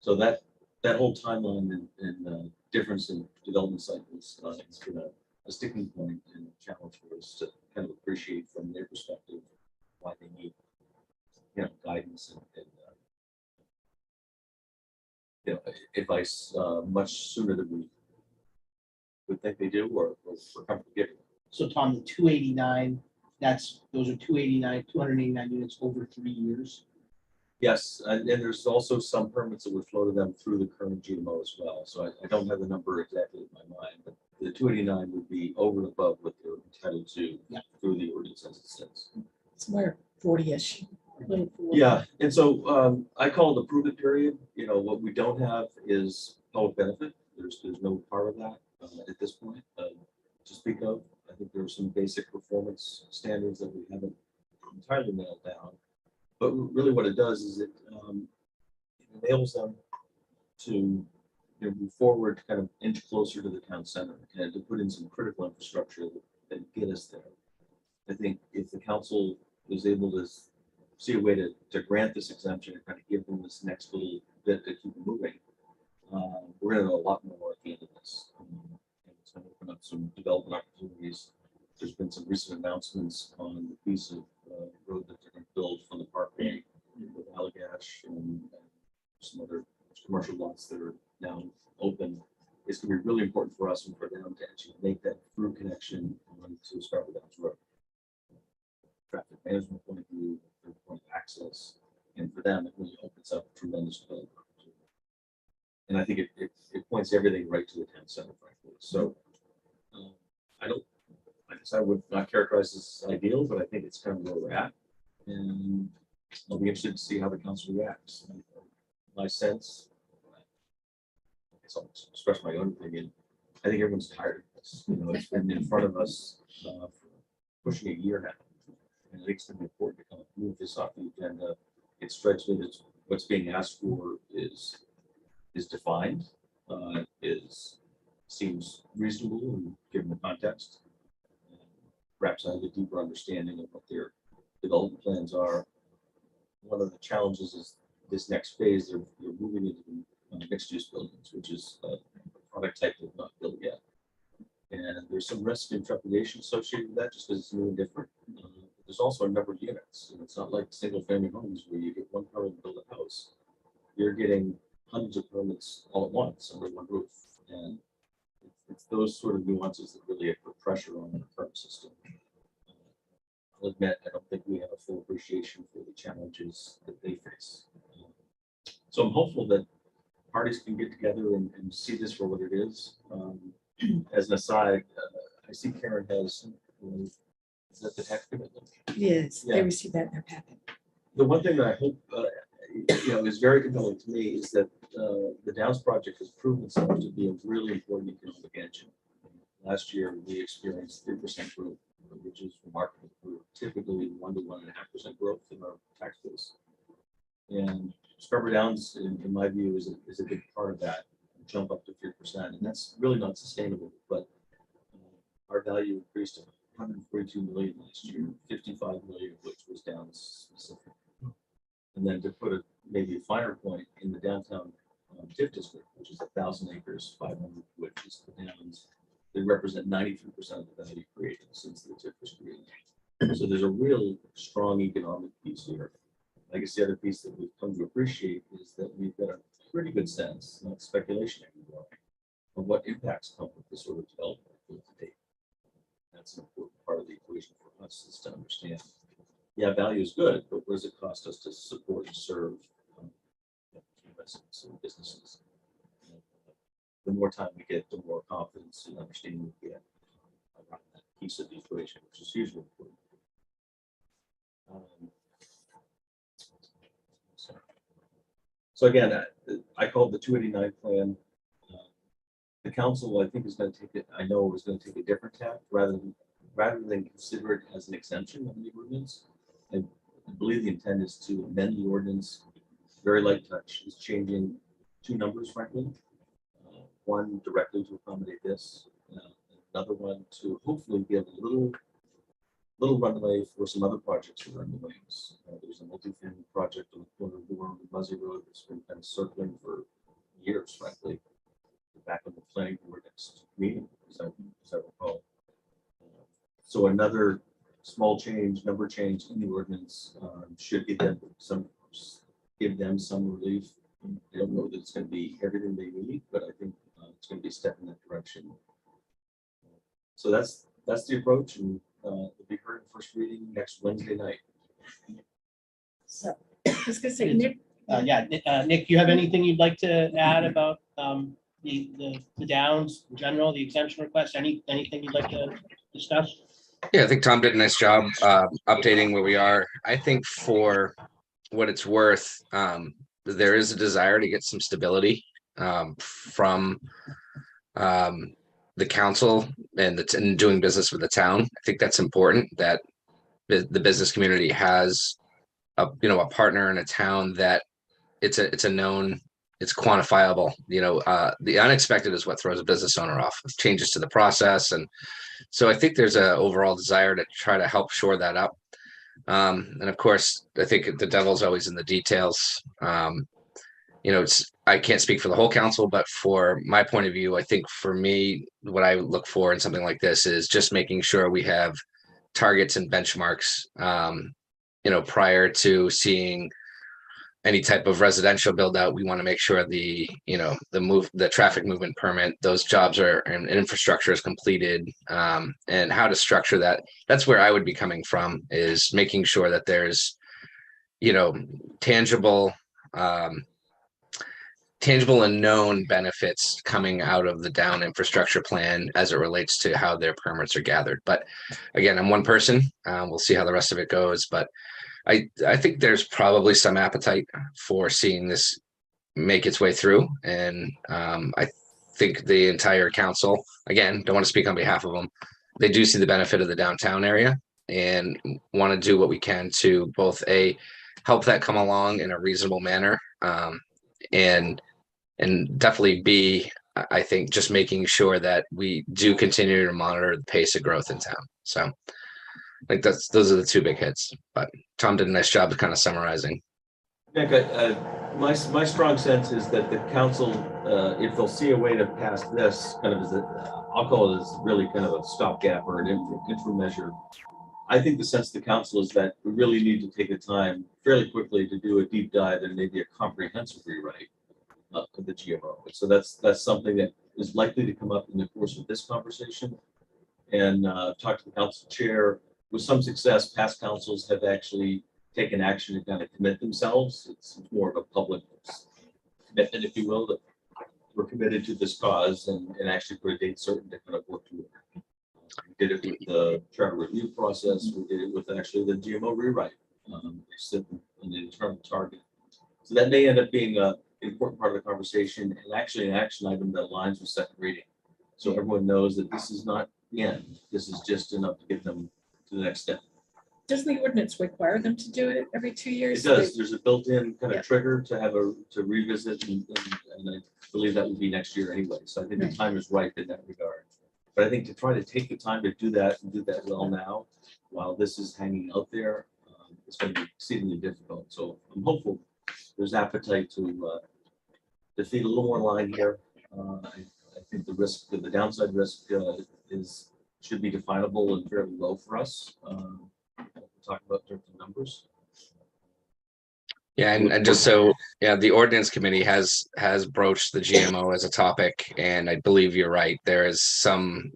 So that whole timeline and difference in development cycles has been a sticking point and a challenge for us to kind of appreciate from their perspective why they need guidance and advice much sooner than we would think they do or we're comfortable giving. So Tom, the 289, those are 289 units over 3 years. Yes, and there's also some permits that would flow to them through the current GMO as well. So I don't have the number exactly in my mind, but the 289 would be over and above what they're entitled to through the ordinance as it stands. Somewhere 40-ish. Yeah, and so I call it the prove it period. What we don't have is public benefit. There's no part of that at this point to speak of. I think there are some basic performance standards that we haven't entirely nailed down. But really what it does is it enables them to move forward, kind of inch closer to the town center and to put in some critical infrastructure that get us there. I think if the council was able to see a way to grant this exemption and kind of give them this next little bit to keep moving, we're going to know a lot more at the end of this. And it's going to open up some development opportunities. There's been some recent announcements on the piece of road that they're going to build from the parkway with Allagash and some other commercial lots that are now open. It's going to be really important for us and for them to actually make that through connection to Scarborough Downs Road. Traffic management point of view, point of access, and for them, it really opens up tremendous development opportunity. And I think it points everything right to the town center, frankly. So I guess I would not characterize this as ideal, but I think it's kind of where we're at. And I'll be interested to see how the council reacts. My sense, I guess I'll express my own opinion. I think everyone's tired of this. projects. You know, it's been in front of us for pushing a year now. And I think it's going to be important to kind of move this off the agenda. It strikes me that what's being asked for is defined, seems reasonable and given the context. Perhaps I have a deeper understanding of what their development plans are. One of the challenges is this next phase, they're moving into mixed-use buildings, which is a product type they've not built yet. And there's some risk and trepidation associated with that just because it's new and different. There's also a number of units. And it's not like single-family homes where you get one permit and build a house. You're getting hundreds of permits all at once under one roof. And it's those sort of nuances that really put pressure on the current system. I'll admit, I don't think we have a full appreciation for the challenges that they face. So I'm hopeful that parties can get together and see this for what it is. As an aside, I see Karen has, is that the tax commitment? Yes, Yeah. they received that in their packet. The one thing that I hope is very compelling to me is that the Downs project has proven itself to be a really important economic engine. Last year, we experienced 3% growth, which is remarkable. We're typically 1 to 1.5% growth in our tax base. And Scarborough Downs, in my view, is a big part of that jump up to 3%. And that's really not sustainable, but our value increased to 142 million last year, 55 million of which was Downs specific. And then to put maybe a finer point in the downtown TIF district, which is 1,000 acres, 500 of which is the Downs, they represent 93% of the value created since the TIF was created. So there's a real strong economic piece here. I guess the other piece that we've come to appreciate is that we've got a pretty good sense, not speculation anymore, of what impacts come with this sort of development to date. That's an important part of the equation for us, is to understand, yeah, value is good, but what does it cost us to support and serve residents and businesses? The more time we get, the more confidence and understanding we get around that piece of the equation, which is hugely important. So again, I called the 289 plan. The council, I think, is going to take it. I know is going to take a different tack rather than consider it as an exemption of the ordinance. I believe the intent is to amend the ordinance. Very light touch is changing 2 numbers, frankly. One directly to accommodate this, another one to hopefully give a little runway for some other projects that are in the wings. There's a multi-family project on the corner of Warren and Muzzy Road that's been kind of circling for years, frankly. Back on the planning board next meeting, as I recall. So another small change, number change in the ordinance should give them some relief. I don't know that it's going to be everything they need, but I think it's going to be a step in that direction. So that's the approach, and it'll be heard in first reading next Wednesday night. So, I was gonna say, Nick, Nick, do you have anything you'd like to add about the Downs in general, the exemption request? Anything you'd like to discuss? Yeah, I think Tom did a nice job updating where we are. I think for what it's worth, there is a desire to get some stability from the council and doing business with the town. I think that's important, that the business community has a partner in a town that it's a known, it's quantifiable. The unexpected is what throws a business owner off, changes to the process. And so I think there's an overall desire to try to help shore that up. And of course, I think the devil's always in the details. I can't speak for the whole council, but for my point of view, I think for me, what I look for in something like this is just making sure we have targets and benchmarks, prior to seeing any type of residential build out. We want to make sure the traffic movement permit, those jobs are and infrastructure is completed, and how to structure that. That's where I would be coming from, is making sure that there's, tangible and known benefits coming out of the down infrastructure plan as it relates to how their permits are gathered. But again, I'm one person. We'll see how the rest of it goes. But I think there's probably some appetite for seeing this make its way through. And I think the entire council, again, don't want to speak on behalf of them, they do see the benefit of the downtown area and want to do what we can to both help that come along in a reasonable manner, and definitely B, I think just making sure that we do continue to monitor the pace of growth in town. So I think those are the two big hits. But Tom did a nice job of kind of summarizing. Nick, my strong sense is that the council, if they'll see a way to pass this kind of as I'll call it as really kind of a stopgap or an interim measure. I think the sense of the council is that we really need to take the time fairly quickly to do a deep dive and maybe a comprehensive rewrite of the GMO. So that's something that is likely to come up in the course of this conversation. And talk to the council chair with some success. Past councils have actually taken action and kind of commit themselves. It's more of a public commitment, if you will, that we're committed to this cause and actually put a date certain to kind of work toward it. We did it with the charter review process. We did it with actually the GMO rewrite. They set an internal target. So that may end up being an important part of the conversation and actually an action item that aligns with second reading. So everyone knows that this is not the end. This is just enough to get them to the next step. Doesn't the ordinance require them to do it every 2 years? It does. There's a built-in kind of Yeah. trigger to revisit, and I believe that will be next year anyway. So I think the time is ripe in that regard. But I think to try to take the time to do that and do that well now, while this is hanging out there, it's going to be exceedingly difficult. So I'm hopeful there's appetite to defeat a little more line here. I think the downside risk should be definable and fairly low for us. We'll talk about different numbers. Yeah, and just so, yeah, the ordinance committee has broached the GMO as a topic, and I believe you're right. There is some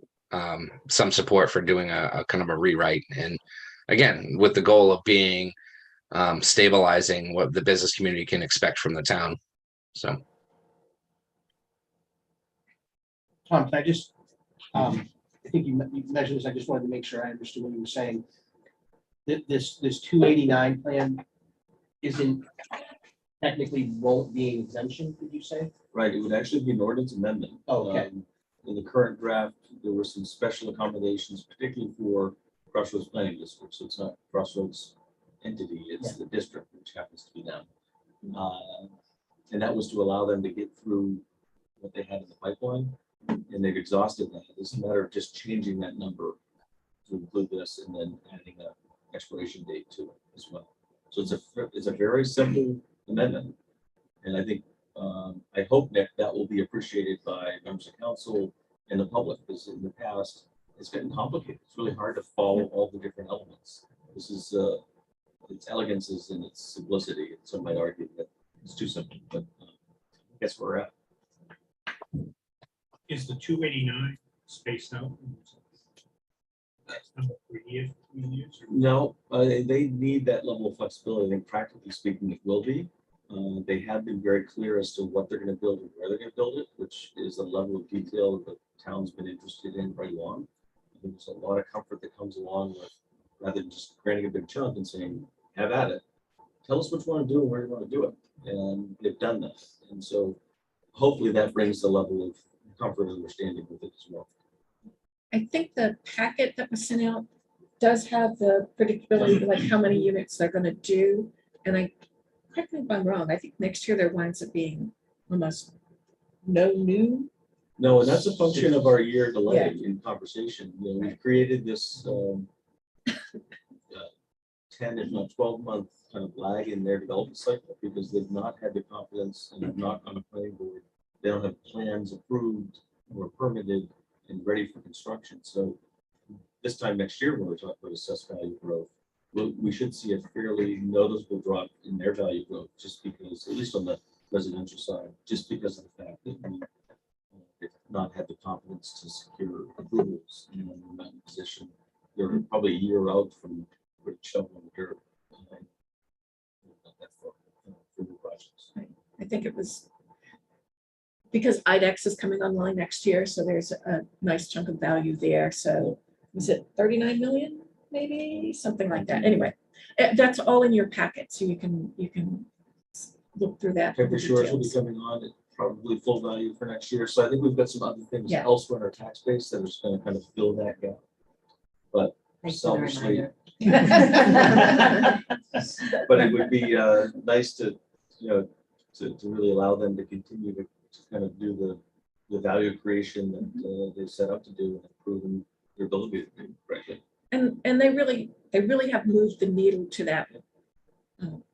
support for doing a kind of a rewrite, and again, with the goal of being stabilizing what the business community can expect from the town. So, Tom, can I just, I think you mentioned this, I just wanted to make sure I understood what you were saying. This 289 plan isn't technically won't be an exemption, did you say? Right, it would actually be an ordinance amendment. Okay. In the current draft, there were some special accommodations, particularly for Crossroads Planning District. So it's not Crossroads entity, it's the district, which happens to be them. And that was to allow them to get through what they had in the pipeline, and they've exhausted that. It's a matter of just changing that number to include this and then adding an expiration date to it as well. So it's a very simple amendment, and I think I hope, Nick, that will be appreciated by members of council and the public, because in the past it's gotten complicated. It's really hard to follow all the different elements. This is its elegance is in its simplicity, and some might argue that it's too simple, but I guess where we're at. Is the 289 spaced out? Number 3 years, 3 years? No, they need that level of flexibility. I think practically speaking, it will be. They have been very clear as to what they're going to build and where they're going to build it, which is a level of detail that the town's been interested in very long. I think there's a lot of comfort that comes along with, rather than just granting a big chunk and saying, have at it. Tell us what you want to do and where you want to do it. And they've done that. And so hopefully that brings the level of comfort and understanding with it as well. I think the packet that was sent out does have the predictability, like how many units they're gonna do. And correct me if I'm wrong, I think next year there winds up being almost no new. No, and that's a function of our year delay in conversation. You know, we've created this 10, if not 12-month kind of lag in their development cycle because they've not had the confidence and have not on a planning board. They don't have plans approved or permitted and ready for construction. So this time next year, when we're talking about assessed value growth, we should see a fairly noticeable drop in their value growth, just because, at least on the residential side, just because of the fact that they've not had the confidence to secure approvals, and they're not in position. They're probably a year out from putting shovel in the dirt. For the projects. I think it was because IDEX is coming online next year, so there's a nice chunk of value there. So was it 39 million, maybe something like that? Anyway, that's all in your packet, so you can look through that. Pepper Shores will be coming on at probably full value for next year. So I think we've got some other things Yeah. elsewhere in our tax base that is going to kind of fill that gap. But Thanks for the selfishly, reminder. but it would be nice to, to really allow them to continue to kind of do the value creation that they've set up to do and proven their ability to do correctly. And they really have moved the needle to that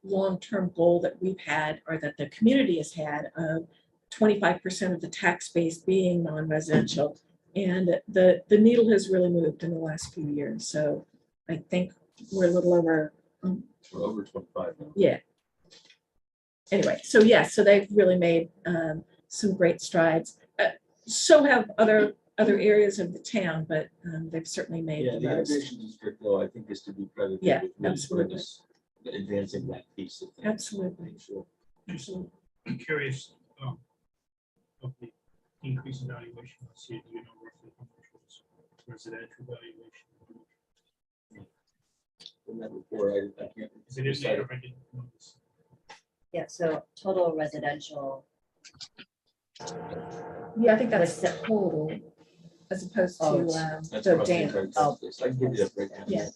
long-term goal that we've had, or that the community has had, of 25% of the tax base being non-residential. And the needle has really moved in the last few years. So I think we're a little over. We're over 25 now. Yeah. Anyway, so yeah, so they've really made some great strides. So have other areas of the town, but they've certainly made Yeah, the the most. innovation district, though, I think is to be credited. Yeah, with really absolutely. just advancing that piece of things. Absolutely. Sure. Absolutely. I'm curious of the increase in valuation. Let's see, do you know roughly how much was residential valuation? In that report, I can't. Is it in there if I didn't notice? Yeah, so total residential. Yeah, I think that's Was the total, as opposed to Oh, That's the what I'm dam. trying to I can give you that breakdown. Yeah.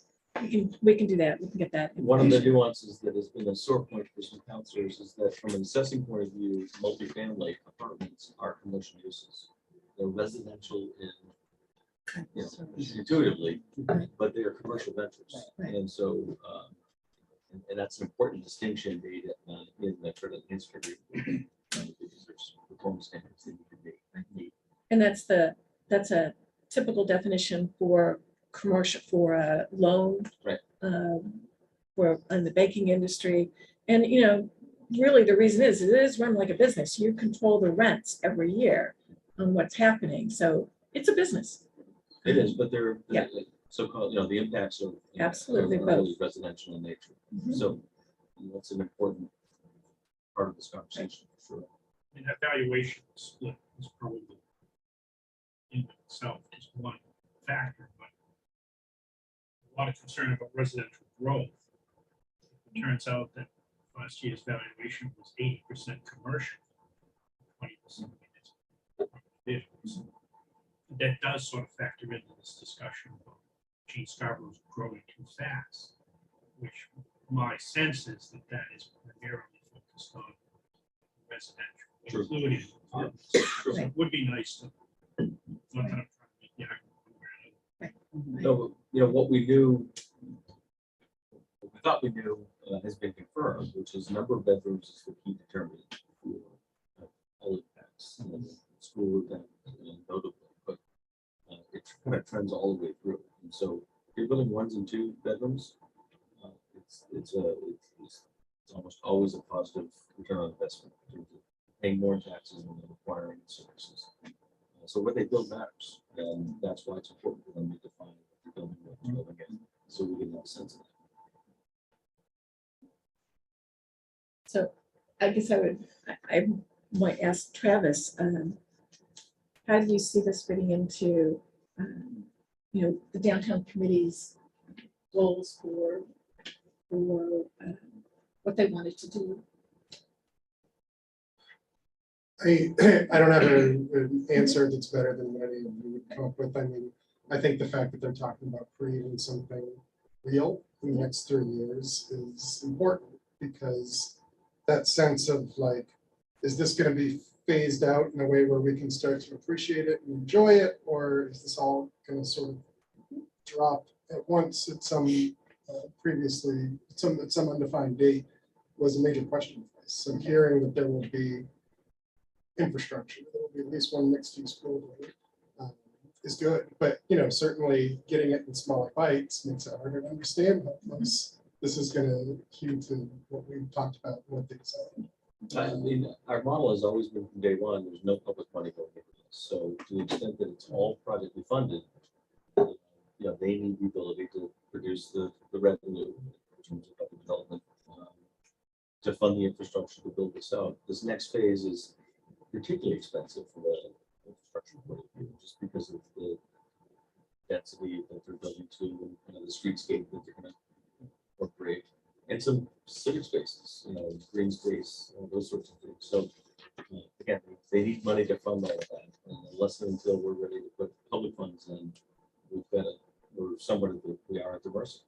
We can do that. We can get that. One of the information. nuances that has been a sore point for some counselors is that from an assessing point of view, multifamily apartments are commercial uses. They're residential intuitively, but they are commercial ventures. Right. And so, and that's an important distinction made in the credit history. Because there's performance standards that need to be. And that's a typical definition for commercial, for a loan. Right. For in the banking industry. And, really the reason is, it is run like a business. You control the rents every year on what's happening. So it's a business. It is, but they're Yeah. so-called, the impacts of. Absolutely, are both. really residential in nature. Mhm. So that's an important part of this conversation, for sure. And that valuation split is probably in itself just one factor, but a lot of concern about residential growth. It turns out that last year's valuation was 80% commercial, 20% municipal. That does sort of factor into this discussion about Gene Scarborough's growing too fast, which my sense is that is primarily focused on residential, True. including apartments. So it would be nice to, not that I'm trying to make the argument one way or another. No, what we knew, what we thought we knew has been confirmed, which is number of bedrooms is the key determinant for all impacts, school event, notably, but it kind of trends all the way through. And so if you're building 1s and 2 bedrooms, it's almost always a positive return on investment in terms of paying more taxes and acquiring services. So what they build matters, and that's why it's important for them to define what they're building in, so we can have a sense of that. So I guess I might ask Travis, how do you see this fitting into, the downtown committee's goals for what they wanted to do? I don't have an answer that's better than what any of you would come up with. I mean, I think the fact that they're talking about creating something real in the next 3 years is important, because that sense of like, is this going to be phased out in a way where we can start to appreciate it and enjoy it, or is this all going to sort of drop at once at some at some undefined date, was a major question for us. So hearing that there will be infrastructure, there will be at least one mixed-use building, is good. But certainly getting it in smaller bites makes it harder to understand how close this is going to hew to what we talked about, what they decided. I mean, our model has always been from day one, there's no public money going into this. So to the extent that it's all privately funded, they need the ability to produce the revenue in terms of public development to fund the infrastructure to build this out. This next phase is particularly expensive from an infrastructure point of view, just because of the density that they're building to, and the streetscape that they're going to incorporate, and some civic spaces, green space, those sorts of things. So again, they need money to fund all of that. And unless and until we're ready to put public funds in, we're somewhat we are at the mercy.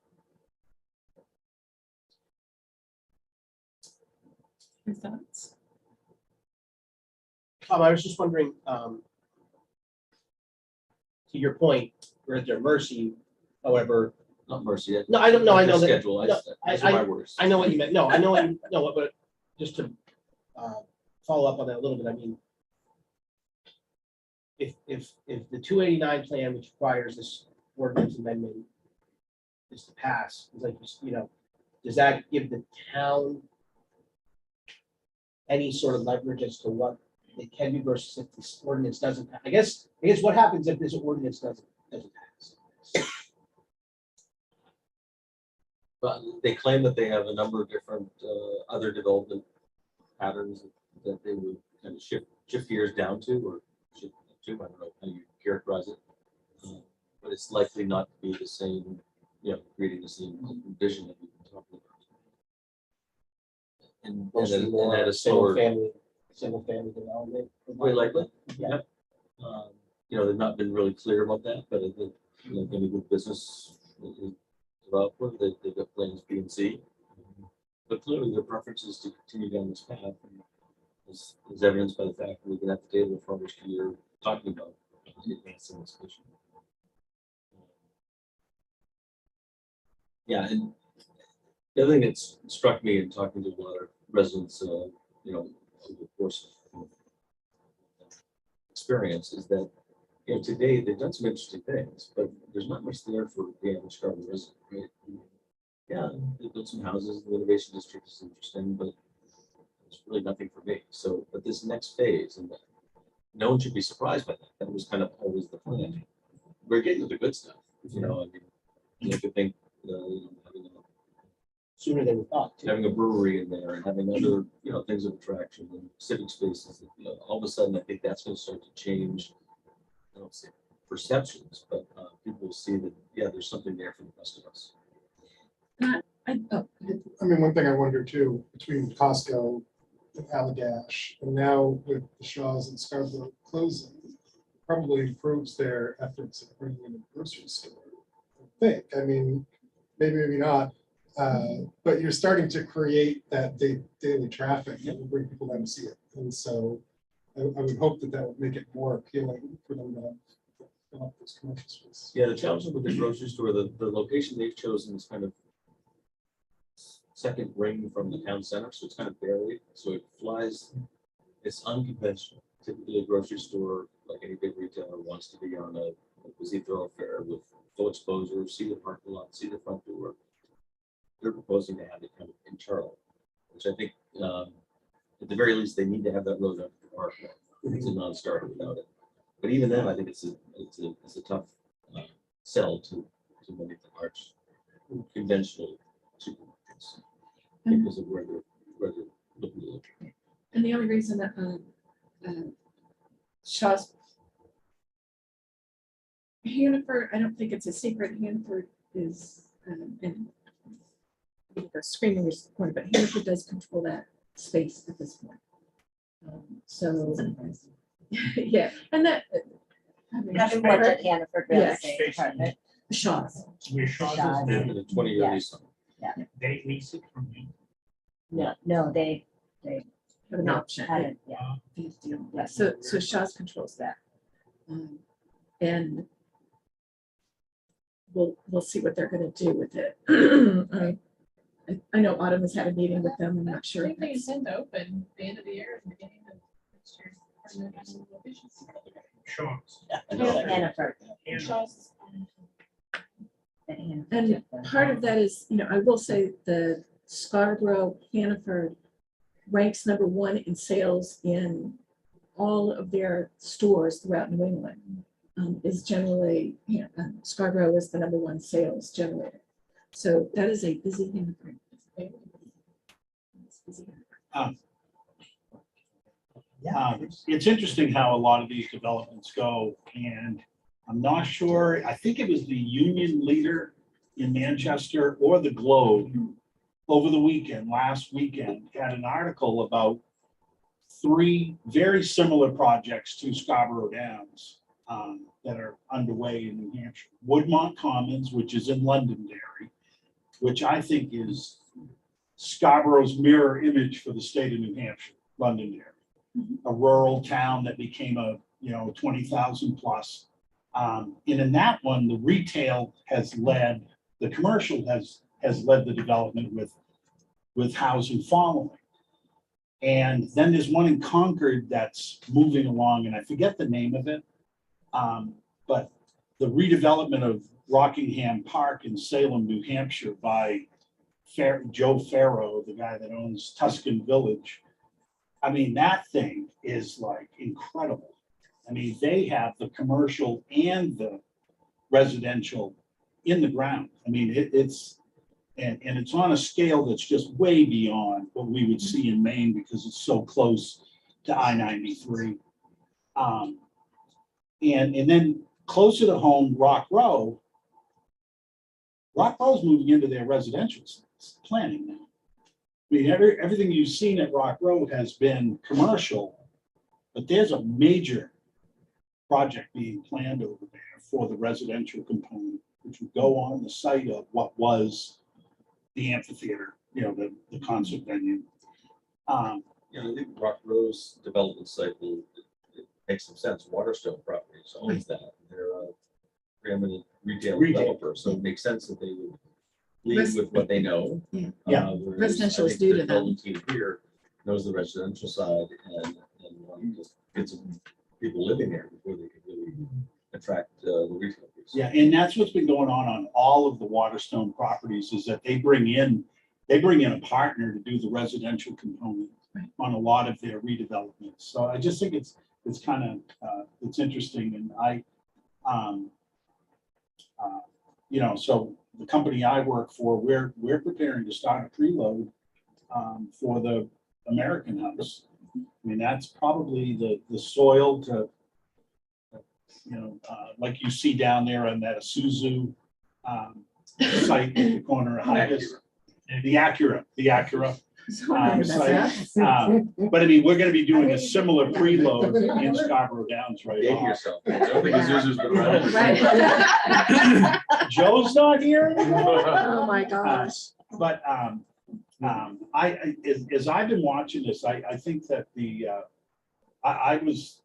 Your thoughts? I was just wondering, to your point, we're at their mercy. However, Not mercy. no, I don't know. I know that. Schedule. No, Those are my words. I know what you meant. No, I know what you know, but just to follow up on that a little bit, I mean, if the 289 plan, which requires this ordinance amendment, is to pass, it's like, you know, does that give the town any sort of leverage as to what it can do versus if this ordinance doesn't? I guess what happens if this ordinance doesn't pass? But they claim that they have a number of different other development patterns that they would kind of shift gears down to, or shift to. I don't know how you characterize it, but it's likely not to be the same, you know, creating the same vision that we've been talking about. And Mostly more at a slower, single family development. very likely. Yeah. You know, they've not been really clear about that, but I think, you know, any good business developer, they've got plans B and C. But clearly their preference is to continue down this path. And as evidenced by the fact that we've been at the table for almost a year talking about advancing this issue. Yeah, and the other thing that's struck me in talking to a lot of residents, you know, over the course of experience is that, you know, today they've done some interesting things, but there's not much there for the average Scarborough resident, right? Yeah, they built some houses, the innovation district is interesting, but it's really nothing for me. So, but this next phase, and no one should be surprised by that. That was kind of always the plan. We're getting to the good stuff, you know. I mean, you could think, you know, having Sooner than we thought. too. a brewery in there and having other, you know, things of attraction and civic spaces. That, you know, all of a sudden, I think that's going to start to change. I don't say perceptions, but people will see that, yeah, there's something there for the rest of us. I mean, one thing I wonder too, between Costco and Allagash, and now with the Shaws and Scarborough closing, probably improves their efforts at bringing in a grocery store. I think, I mean, maybe not, but you're starting to create that daily traffic that will bring people down to see it. And so I would hope that would make it more appealing for them to fill up those commercial spaces. Yeah, the challenge with the grocery store, the location they've chosen is kind of second ring from the town center, so it's kind of buried, so it flies. It's unconventional. Typically, a grocery store, like any big retailer, wants to be on a busy thoroughfare with full exposure, see the parking lot, see the front door. They're proposing to have it kind of internal, which I think, at the very least, they need to have that road up to the park. It's a non-starter without it. But even then, I think it's a tough sell to many of the large conventional supermarkets because of where they're looking to look. And the only reason that Shaw's Hannaford, I don't think it's a secret. Hannaford is, and they're screaming this point, but Hannaford does control that space at this point. So, yeah, and that. I mean, Having worked at Hannaford Real Yeah. Estate Department. Shaw's. Where Shaw's Shaw's. is, And a 20-year lease on it. they lease it from you. No, they Have an option. had it, yeah. Yeah, so Shaw's controls that. And we'll see what they're gonna do with it. I know Autumn has had a meeting with them, I'm not I sure. think they intend to open the end of the year and beginning of next year. For their national locations. Shaw's. Hannaford. And Shaw's, At Hannaford. And part of that is, you know, I will say the Scarborough, Hannaford ranks #1 in sales in all of their stores throughout New England. Is generally, Scarborough is the #1 sales generator. So that is a busy Hannaford. It's busy. It's interesting how a lot of these developments go, and I'm not sure, I think it was the Union Leader in Manchester or the Globe over the weekend, last weekend, had an article about three very similar projects to Scarborough Downs that are underway in New Hampshire. Woodmont Commons, which is in Londonderry, which I think is Scarborough's mirror image for the state of New Hampshire, Londonderry, a rural town that became a 20,000 plus. And in that one, the retail has led, the commercial has led the development with housing following. And then there's one in Concord that's moving along, and I forget the name of it. But the redevelopment of Rockingham Park in Salem, New Hampshire by Joe Farrow, the guy that owns Tuscan Village. I mean, that thing is like incredible. I mean, they have the commercial and the residential in the ground. I mean, it's on a scale that's just way beyond what we would see in Maine because it's so close to I-93. And then closer to home, Rock Row's moving into their residential planning now. I mean, everything you've seen at Rock Row has been commercial, but there's a major project being planned over there for the residential component, which would go on the site of what was the amphitheater, the concert venue. I think Rock Rose development site will make some sense. Waterstone Properties owns that. They're a preeminent retail developer, so it makes sense that they would lead with what they know. Yeah. Residential is due to them. The development team here knows the residential side and just get some people living there before they can really attract the retail piece. Yeah, and that's what's been going on all of the Waterstone properties is that they bring in a partner to do the residential component on a lot of their redevelopments. So I just think it's kind of it's interesting, and so the company I work for, we're preparing to start a preload for the American House. I mean, that's probably the soil to, like you see down there on that Isuzu site at the corner of Highest, the Acura site. But I mean, we're going to be doing a similar preload in Scarborough Downs right Date off. yourself. I don't think Isuzu's been running. Joe's not here. Oh, my gosh. But as I've been watching this, I think that I was,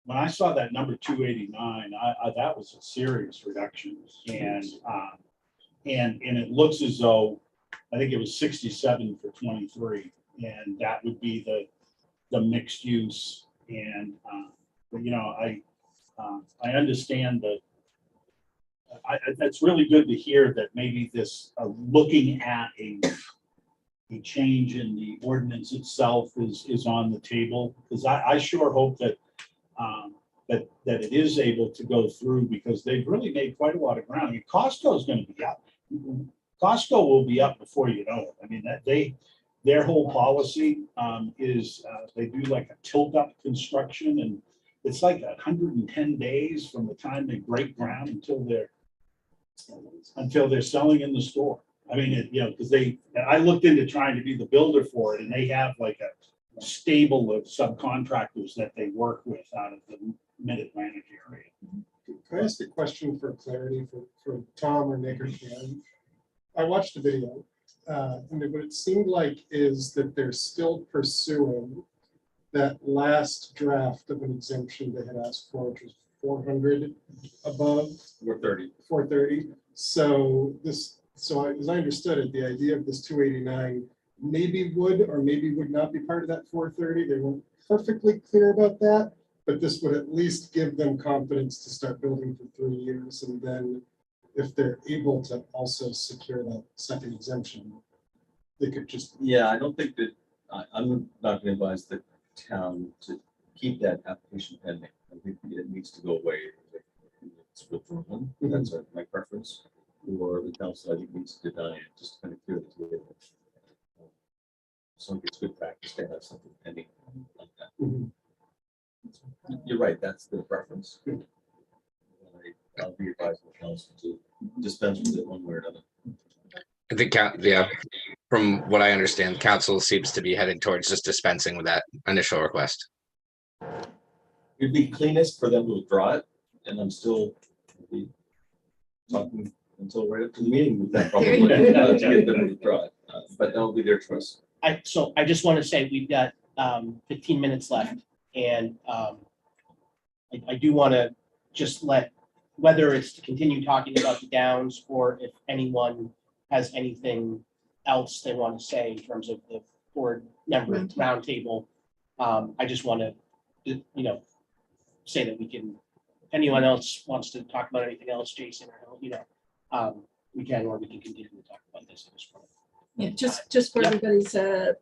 when I saw that number 289, that was a serious reduction. And it looks as though, I think it was 67 for 23, and that would be the mixed use. And I understand that. That's really good to hear that maybe this looking at a change in the ordinance itself is on the table, because I sure hope that that it is able to go through, because they've really made quite a lot of ground. I mean, Costco is going to be up. Costco will be up before you know it. I mean, their whole policy is they do like a tilt up construction, and it's like 110 days from the time they break ground until they're selling in the store. I mean, because I looked into trying to be the builder for it, and they have like a stable of subcontractors that they work with out of the Mid-Atlantic area. Can I ask a question for clarity for Tom or Nick or Ken? I watched the video, and what it seemed like is that they're still pursuing that last draft of an exemption they had asked for, which was 400 above. 430. 430. So as I understood it, the idea of this 289 maybe would or maybe would not be part of that 430. They weren't perfectly clear about that, but this would at least give them confidence to start building for 3 years. And then if they're able to also secure that second exemption, they could just. Yeah, I don't think that, I'm not going to advise the town to keep that application pending. I think it needs to go away. It's withdrawn. That's my preference. Or the council, I think, needs to deny it, just to kind of clear the table. So I think it's good practice to have something pending like that. You're right, that's the preference. I'll be advising the council to dispense with it one way or another. I think, yeah, From what I understand, council seems to be headed towards just dispensing with that initial request. It'd be cleanest for them to withdraw it, and I'm still be talking until right up to the meeting with them probably, to get them to withdraw it. But that'll be their choice. So I just want to say we've got 15 minutes left, and I do want to just let, whether it's to continue talking about the downs or if anyone has anything else they want to say in terms of the board member roundtable, I just want to, say that we can, if anyone else wants to talk about anything else, Jason, or, we can, or we can continue to talk about this at this point. Yeah, just for everybody's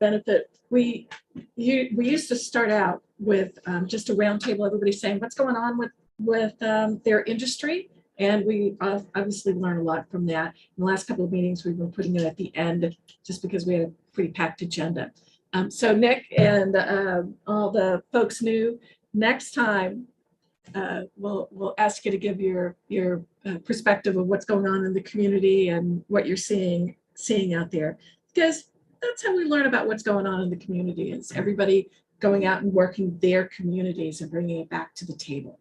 benefit, we used to start out with just a roundtable, everybody saying what's going on with their industry. And we obviously learn a lot from that. In the last couple of meetings, we've been putting it at the end just because we had a pretty packed agenda. So Nick and all the folks knew, next time we'll ask you to give your perspective of what's going on in the community and what you're seeing out there, because that's how we learn about what's going on in the community. Is everybody going out and working their communities and bringing it back to the table.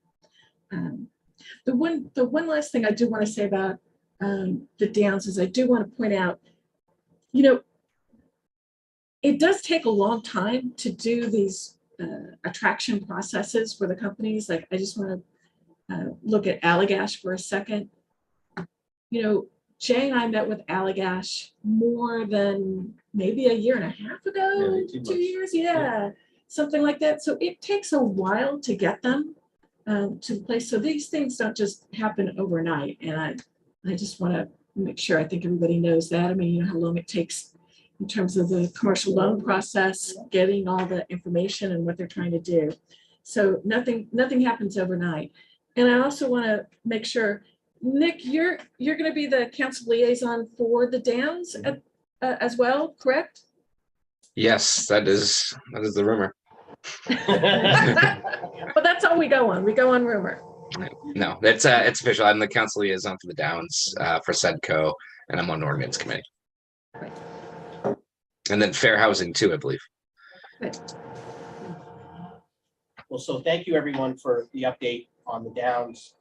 The one last thing I do want to say about the downs is I do want to point out, it does take a long time to do these attraction processes for the companies. Like, I just want to look at Allagash for a second. Jay and I met with Allagash more than maybe a year and a half ago, 2 years, something like that. So it takes a while to get them to the place. So these things don't just happen overnight. And I just want to make sure, I think everybody knows that. I mean, how long it takes in terms of the commercial loan process, getting all the information and what they're trying to do. So nothing happens overnight. And I also want to make sure, Nick, you're going to be the council liaison for the Downs as well, correct? Yes, that is the rumor. But that's all we go on. We go on rumor. No, it's official. I'm the council liaison for the Downs for SEDCO, and I'm on the ordinance committee. And then fair housing too, I believe. Well, so thank you everyone for the update on the Downs.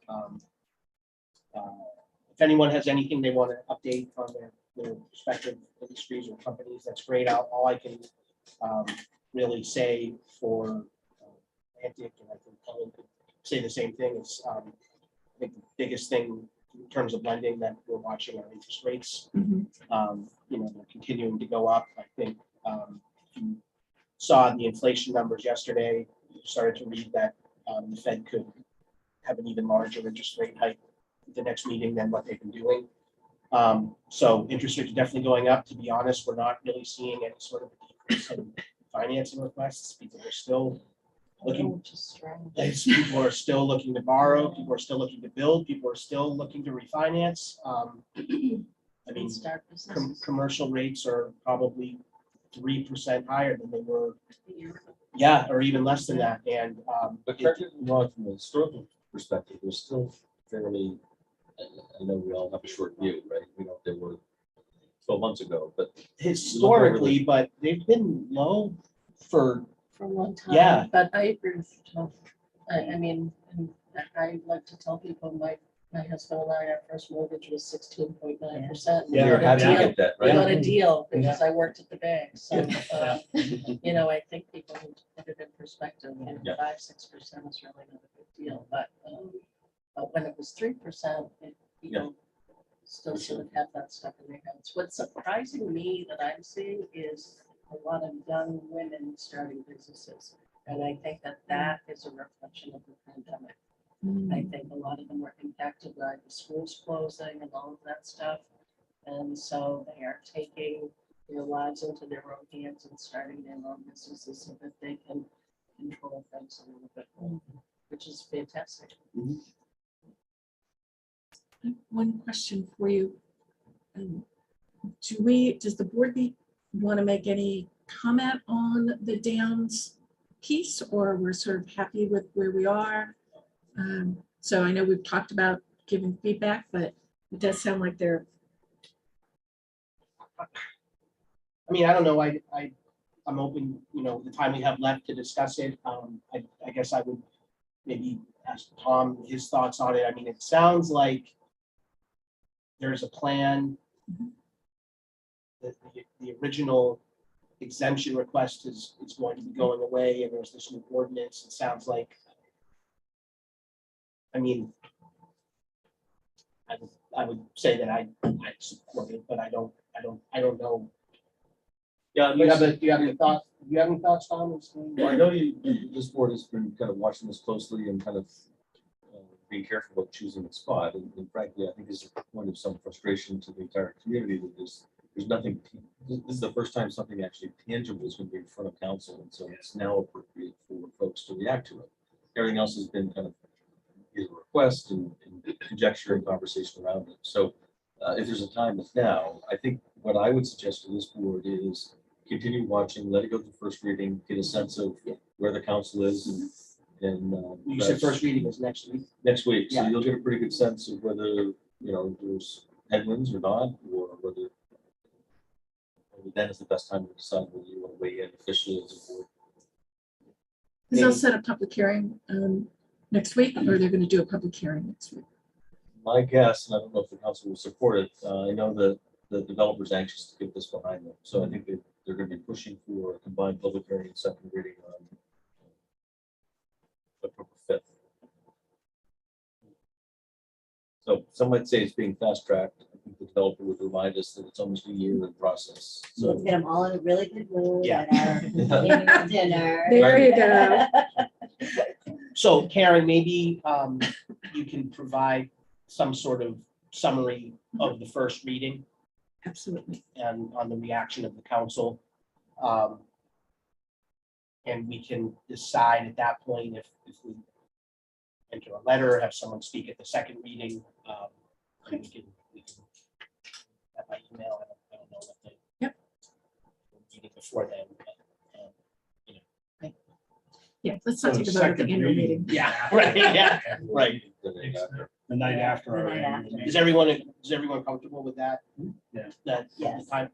If anyone has anything they want to update on their respective industries or companies, that's great. All I can really say for Antic, and I think Colin could say the same thing, is I think the biggest thing in terms of lending that we're watching are interest rates. They're continuing to go up. I think if you saw the inflation numbers yesterday, you started to read that the Fed could have an even larger interest rate hike at the next meeting than what they've been doing. So interest rates are definitely going up. To be honest, we're not really seeing any sort of a decrease in financing requests. People are still looking. People are still looking to borrow. People are still looking to build. People are still looking to refinance. I mean, commercial rates are probably 3% higher than they were. Yeah, or even less than that. And but correct me if I'm wrong, from a historical perspective, they're still fairly. I know we all have a short view, right? We know they were 12 months ago, but historically, but they've been low for a long time. Yeah. But I agree with you, Tom. I mean, I like to tell people my husband and I, our first mortgage was 16.9%. Yeah, you're happy to get that, We right? got a deal because I worked at the bank. So, I think people need to put it in perspective. 5-6% is really not a big deal. But when it was 3%, people still sort of have that stuff in their heads. What's surprising me that I'm seeing is a lot of young women starting businesses. And I think that is a reflection of the pandemic. I think a lot of them were impacted by the schools closing and all of that stuff. And so they are taking their lives into their own hands and starting their own businesses so that they can control things a little bit more, which is fantastic. One question for you. Does the board want to make any comment on the Downs piece, or we're sort of happy with where we are? So I know we've talked about giving feedback, but it does sound like they're I mean, I don't know, I'm open, the time we have left to discuss it. I guess I would maybe ask Tom his thoughts on it. I mean, it sounds like there's a plan. The original exemption request is going to be going away, and there's this new ordinance. It sounds like, I mean, I would say that I support it, but I don't know. Yeah, Do you have any thoughts? Do you have any thoughts, Tom? well, I know this board has been kind of watching this closely and kind of being careful about choosing a spot. And frankly, I think this is a point of some frustration to the entire community that there's nothing, this is the first time something actually tangible is going to be in front of council. And so it's now appropriate for folks to react to it. Everything else has been kind of either a request and conjecture and conversation around it. So if there's a time, it's now. I think what I would suggest to this board is continue watching, let it go to first reading, get a sense of where the council is, and You said first reading is next week. next week. So Yeah. you'll get a pretty good sense of whether, there's headwinds or not, or whether then is the best time to decide whether you want to weigh in officially as a board. Is they'll set a public hearing next week, or they're going to do a public hearing next week? My guess, and I don't know if the council will support it, I know that the developer's anxious to get this behind them. So I think they're going to be pushing for a combined public hearing and second reading on October 5th. So some might say it's being fast tracked. I think the developer would remind us that it's almost a year in process. So Let's get them all in a really good mood Yeah. at our evening dinner. There you go. So Karen, maybe you can provide some sort of summary of the first reading Absolutely. and on the reaction of the council. And we can decide at that point if we enter a letter, have someone speak at the second reading. And we can at my email. I don't know what the meeting before then. But, Yeah, let's not So take a vote at the second annual reading. meeting. yeah, right. Yeah, right. The night after. The our night annual after. meeting. Is everyone comfortable with that? Yeah. That Yes. that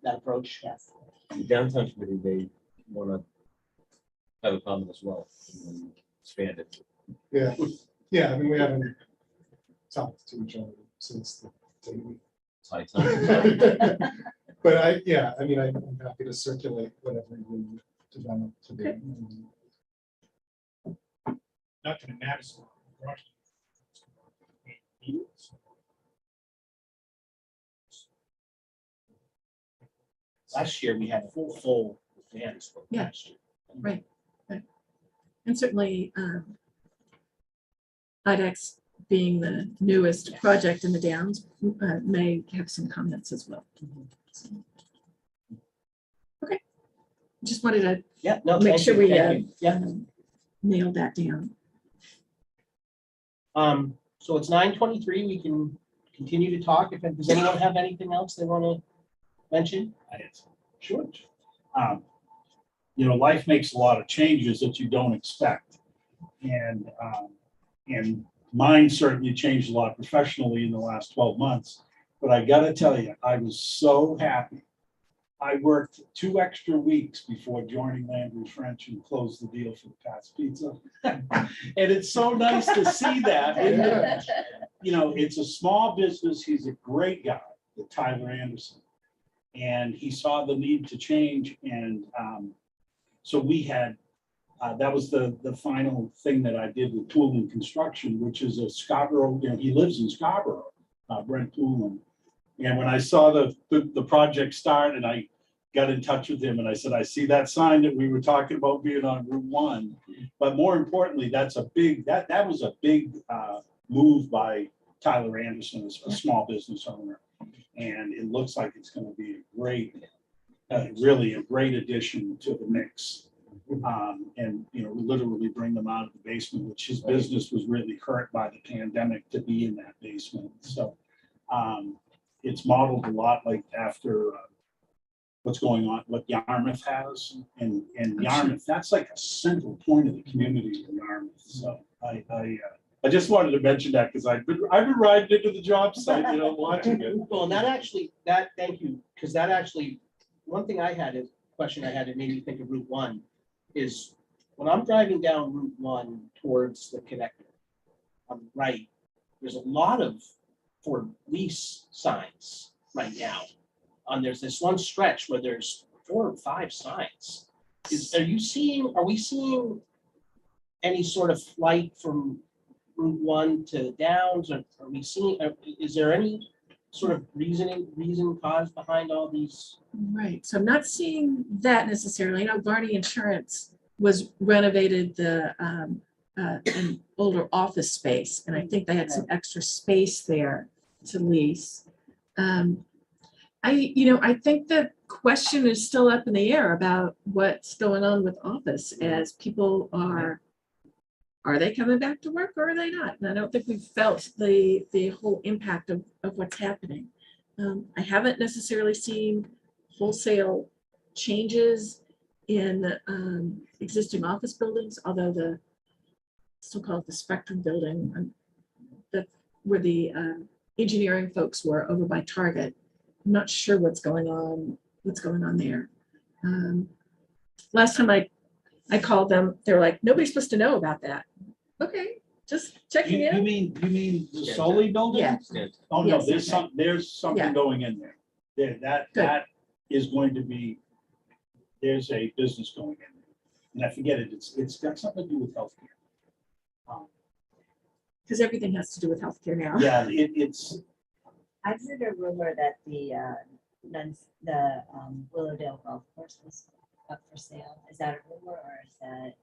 approach. Yes. the downtown committee may want to have a comment as well and expand it. Yeah, I mean, we haven't talked to each other since the day. It's high time. But I mean, I'm happy to circulate whatever you develop today. Nothing in Madison. Washington. Last year we had a full dance. Yeah. Last year. Right. And certainly IDEX being the newest project in the Downs may have some comments as well. So, okay. Just wanted to Yeah, no, make thank sure you, we thank you. Yeah. nail that down. So it's 9:23. We can continue to talk. Does anyone have anything else they want to mention? Sure. Life makes a lot of changes that you don't expect. And mine certainly changed a lot professionally in the last 12 months. But I gotta tell you, I was so happy. I worked 2 extra weeks before joining Landry French and closed the deal for the Pat's Pizza. And it's so nice to see that. Isn't it? It's a small business. He's a great guy, Tyler Anderson. And he saw the need to change. And so we had, that was the final thing that I did with Poolin Construction, which is a Scarborough, he lives in Scarborough, Brent Poolin. And when I saw the project start and I got in touch with him and I said, I see that sign that we were talking about being on Route 1. But more importantly, that was a big move by Tyler Anderson, a small business owner. And it looks like it's going to be a great, really a great addition to the mix. And literally bring them out of the basement, which his business was really hurt by the pandemic to be in that basement. So it's modeled a lot like after what's going on, what Yarmouth has, and Yarmouth, that's like a central point of the community in Yarmouth. So I just wanted to mention that because I've been riding into the job site, watching it. Well, thank you, because that actually one thing I had is, question I had, it made me think of Route 1, is when I'm driving down Route 1 towards the connector, on the right, there's a lot of for lease signs right now. There's this one stretch where there's 4 or 5 signs. Are we seeing any sort of flight from Route 1 to the Downs? Or are we seeing, is there any sort of reason caused behind all these? Right, so I'm not seeing that necessarily. I know Varney Insurance was renovated an older office space, and I think they had some extra space there to lease. I think the question is still up in the air about what's going on with office as people are they coming back to work or are they not? And I don't think we've felt the whole impact of what's happening. I haven't necessarily seen wholesale changes in existing office buildings, although the so-called the Spectrum building where the engineering folks were over by Target. I'm not sure what's going on there. Last time I called them, they were like, nobody's supposed to know about that. Okay, just checking You in. mean the Solely building? Yeah. Oh, no, Yes, okay. there's something Yeah. going in there. That is going to be, there's a business going in there. And I forget it, it's got something to do with healthcare. Because everything has to do with healthcare now. Yeah, it's, I've heard a rumor that the Willowdale Golf Course was up for sale. Is that a rumor or is that?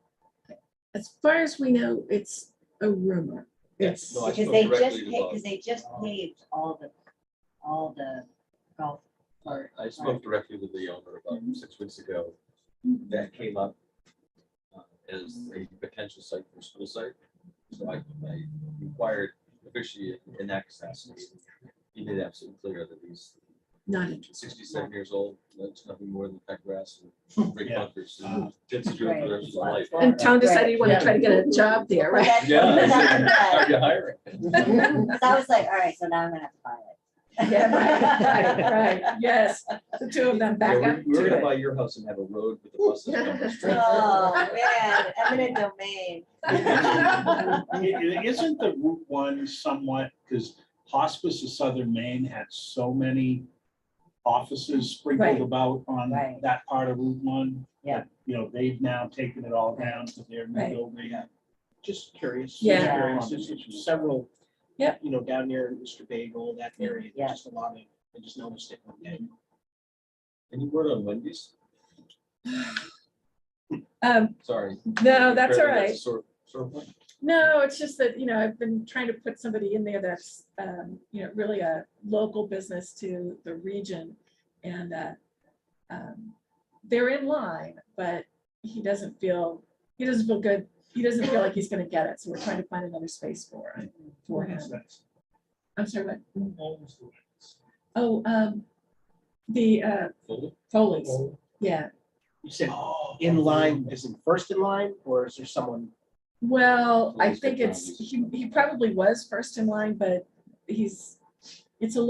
As far as we know, it's a rumor. Yes, no, I Because spoke they directly just to paid, Bob. because they just paved all the golf. I spoke directly with the owner about 6 weeks ago. That came up as a potential site for a school site. So I inquired officially in that capacity. He made it absolutely clear that he's Not interested. 67 years old, that's nothing more than cut grass and break Yeah. bunkers. Gets to do it for the rest of his life. And Tom decided he wanted to try to get a job there, Well, right? that's- Yeah, how do you hire it? So I was like, all right, so now I'm gonna have to buy it. Yeah, right, yes. The two of them back Yeah, up. we're to gonna it. buy your house and have a road with the buses coming straight. Oh, man, eminent domain. isn't the Route 1 somewhat, because Hospice of Southern Maine had so many offices sprinkled Right. about on Right. that part of Route 1. Yeah. that, they've now taken it all down to their new Right. building. Just curious. Yeah. Just curious. There's several. Yep. Down near Mr. Bagel, that area, Yeah. just a lot of, I just noticed it one day. Any word on Wendy's? Sorry. No, that's all Apparently right. a sore point. No, it's just that, I've been trying to put somebody in there that's, really a local business to the region. And they're in line, but he doesn't feel good. He doesn't feel like he's gonna get it. So we're trying to find another space for him. I'm sorry, what? Oh, the Full? Foley's, yeah. You said in line, is it first in line, or is there someone? Well, I Foley's think he probably was first in line, but it's a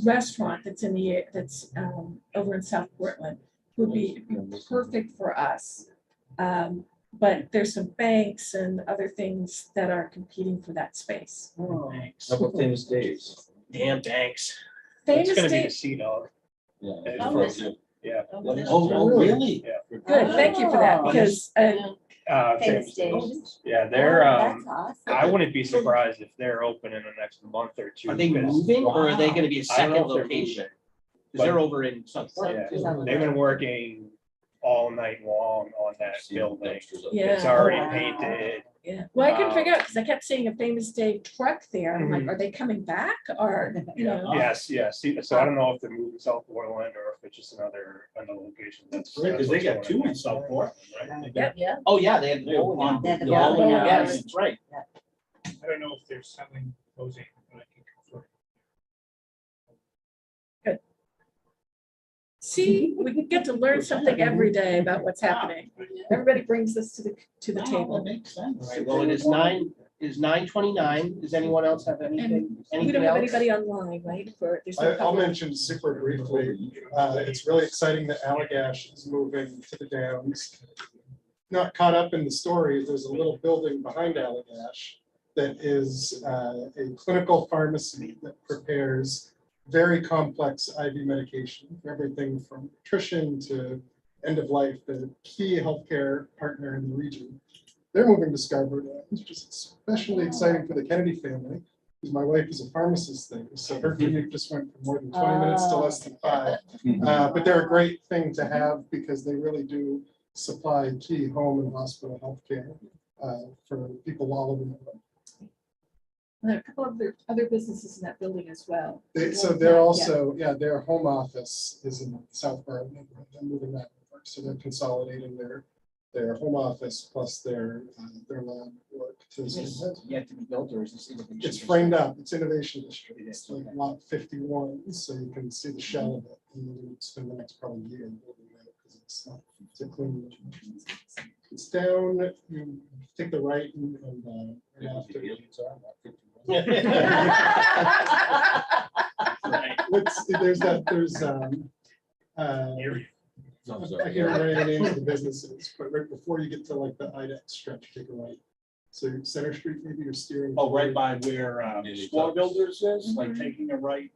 restaurant that's over in South Portland, would be perfect for us. But there's some banks and other things that are competing for that space. Thanks. How about Famous Dave's? Damn, thanks. It's Famous gonna be the Dave, Sea Dog. Yeah. Oh, for nice. you. Yeah. Oh, really? Yeah. good, thank you for that, Oh. because Famous Dave's. Yeah, they're, Oh, that's awesome. I wouldn't be surprised if they're open in the next month or two. Are they because- moving, or are they gonna be a I don't know second if they're location? moving. Because they're over in South Yeah, Portland. they've been working all night long on that Seen building. dumpsters up Yeah. there. It's already Wow. painted. yeah, well, I couldn't figure out, because I kept seeing a Famous Dave truck there. I'm like, Mhm. are they coming back or, Yes, yes. So I don't know if they're moving South Portland or if it's just another location. That's Because they got what's 2 going in South Portland, right? Yep. Yeah. Oh, yeah, they had. They have one. They had the Yeah, bowling alley. Yes, that's right. I don't know if they're selling those, but I can confirm. see, we get to learn something every day about what's happening. Everybody brings this to the Wow, table. that makes sense. All right, well, it is is 9:29. Does anyone else have anything? We don't Anything have else? anybody online, right? For, there's no I'll public- mention super briefly, it's really exciting that Allagash is moving to the Downs. Not caught up in the story, there's a little building behind Allagash that is a clinical pharmacy that prepares very complex IV medication, everything from nutrition to end of life, the key healthcare partner in the region. They're moving to Scarborough Downs, which is especially exciting for the Kennedy family, because my wife is a pharmacist there, so her commute just went from more than 20 minutes to less than 5. But they're a great thing to have because they really do supply key home and hospital healthcare for people all over the world. And there are a couple of other businesses in that building as well. So they're also, their home office is in South Borough neighborhood. They're moving that over. So they're consolidating their home office plus their lab work. Is this yet to be built, or is this innovation? It's framed up. It's Innovation District. It's like lot 51, so you can see the shell of it. And then we'll spend the next probably year building that because it's a clean. It's down, you take the right and right after. There's I can't remember any of the names of the businesses, but right before you get to like the IDEX stretch, take a right. So Center Street, maybe you're steering. Oh, right by where Squaw Builders is, like taking a right.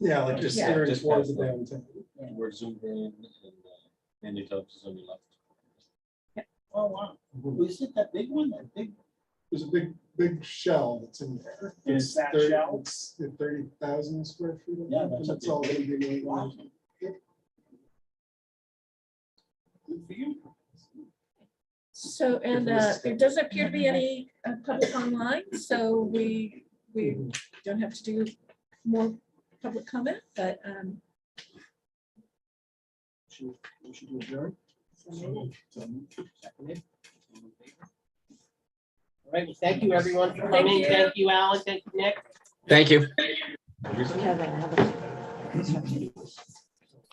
Yeah, like just Yeah. steering Just towards past the the- downtown. We're zoomed in and your tubs is on your left. Oh, wow. Was it that big one, that big? There's a big shell that's in there. Is that shell? It's 30,000 square feet. I Yeah, think, that's and a it's all big- gonna be made. Wow. Good for you. So, and there doesn't appear to be any public online, so we don't have to do more public comment, but We should do adjourn. Seconded. All right, well, thank you, everyone, for Thank coming. you. Thank you, Alan. Thank you, Nick. Thank you.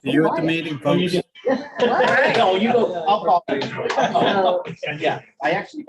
See you at the meeting, folks. No, you go, I'll call. Yeah, I actually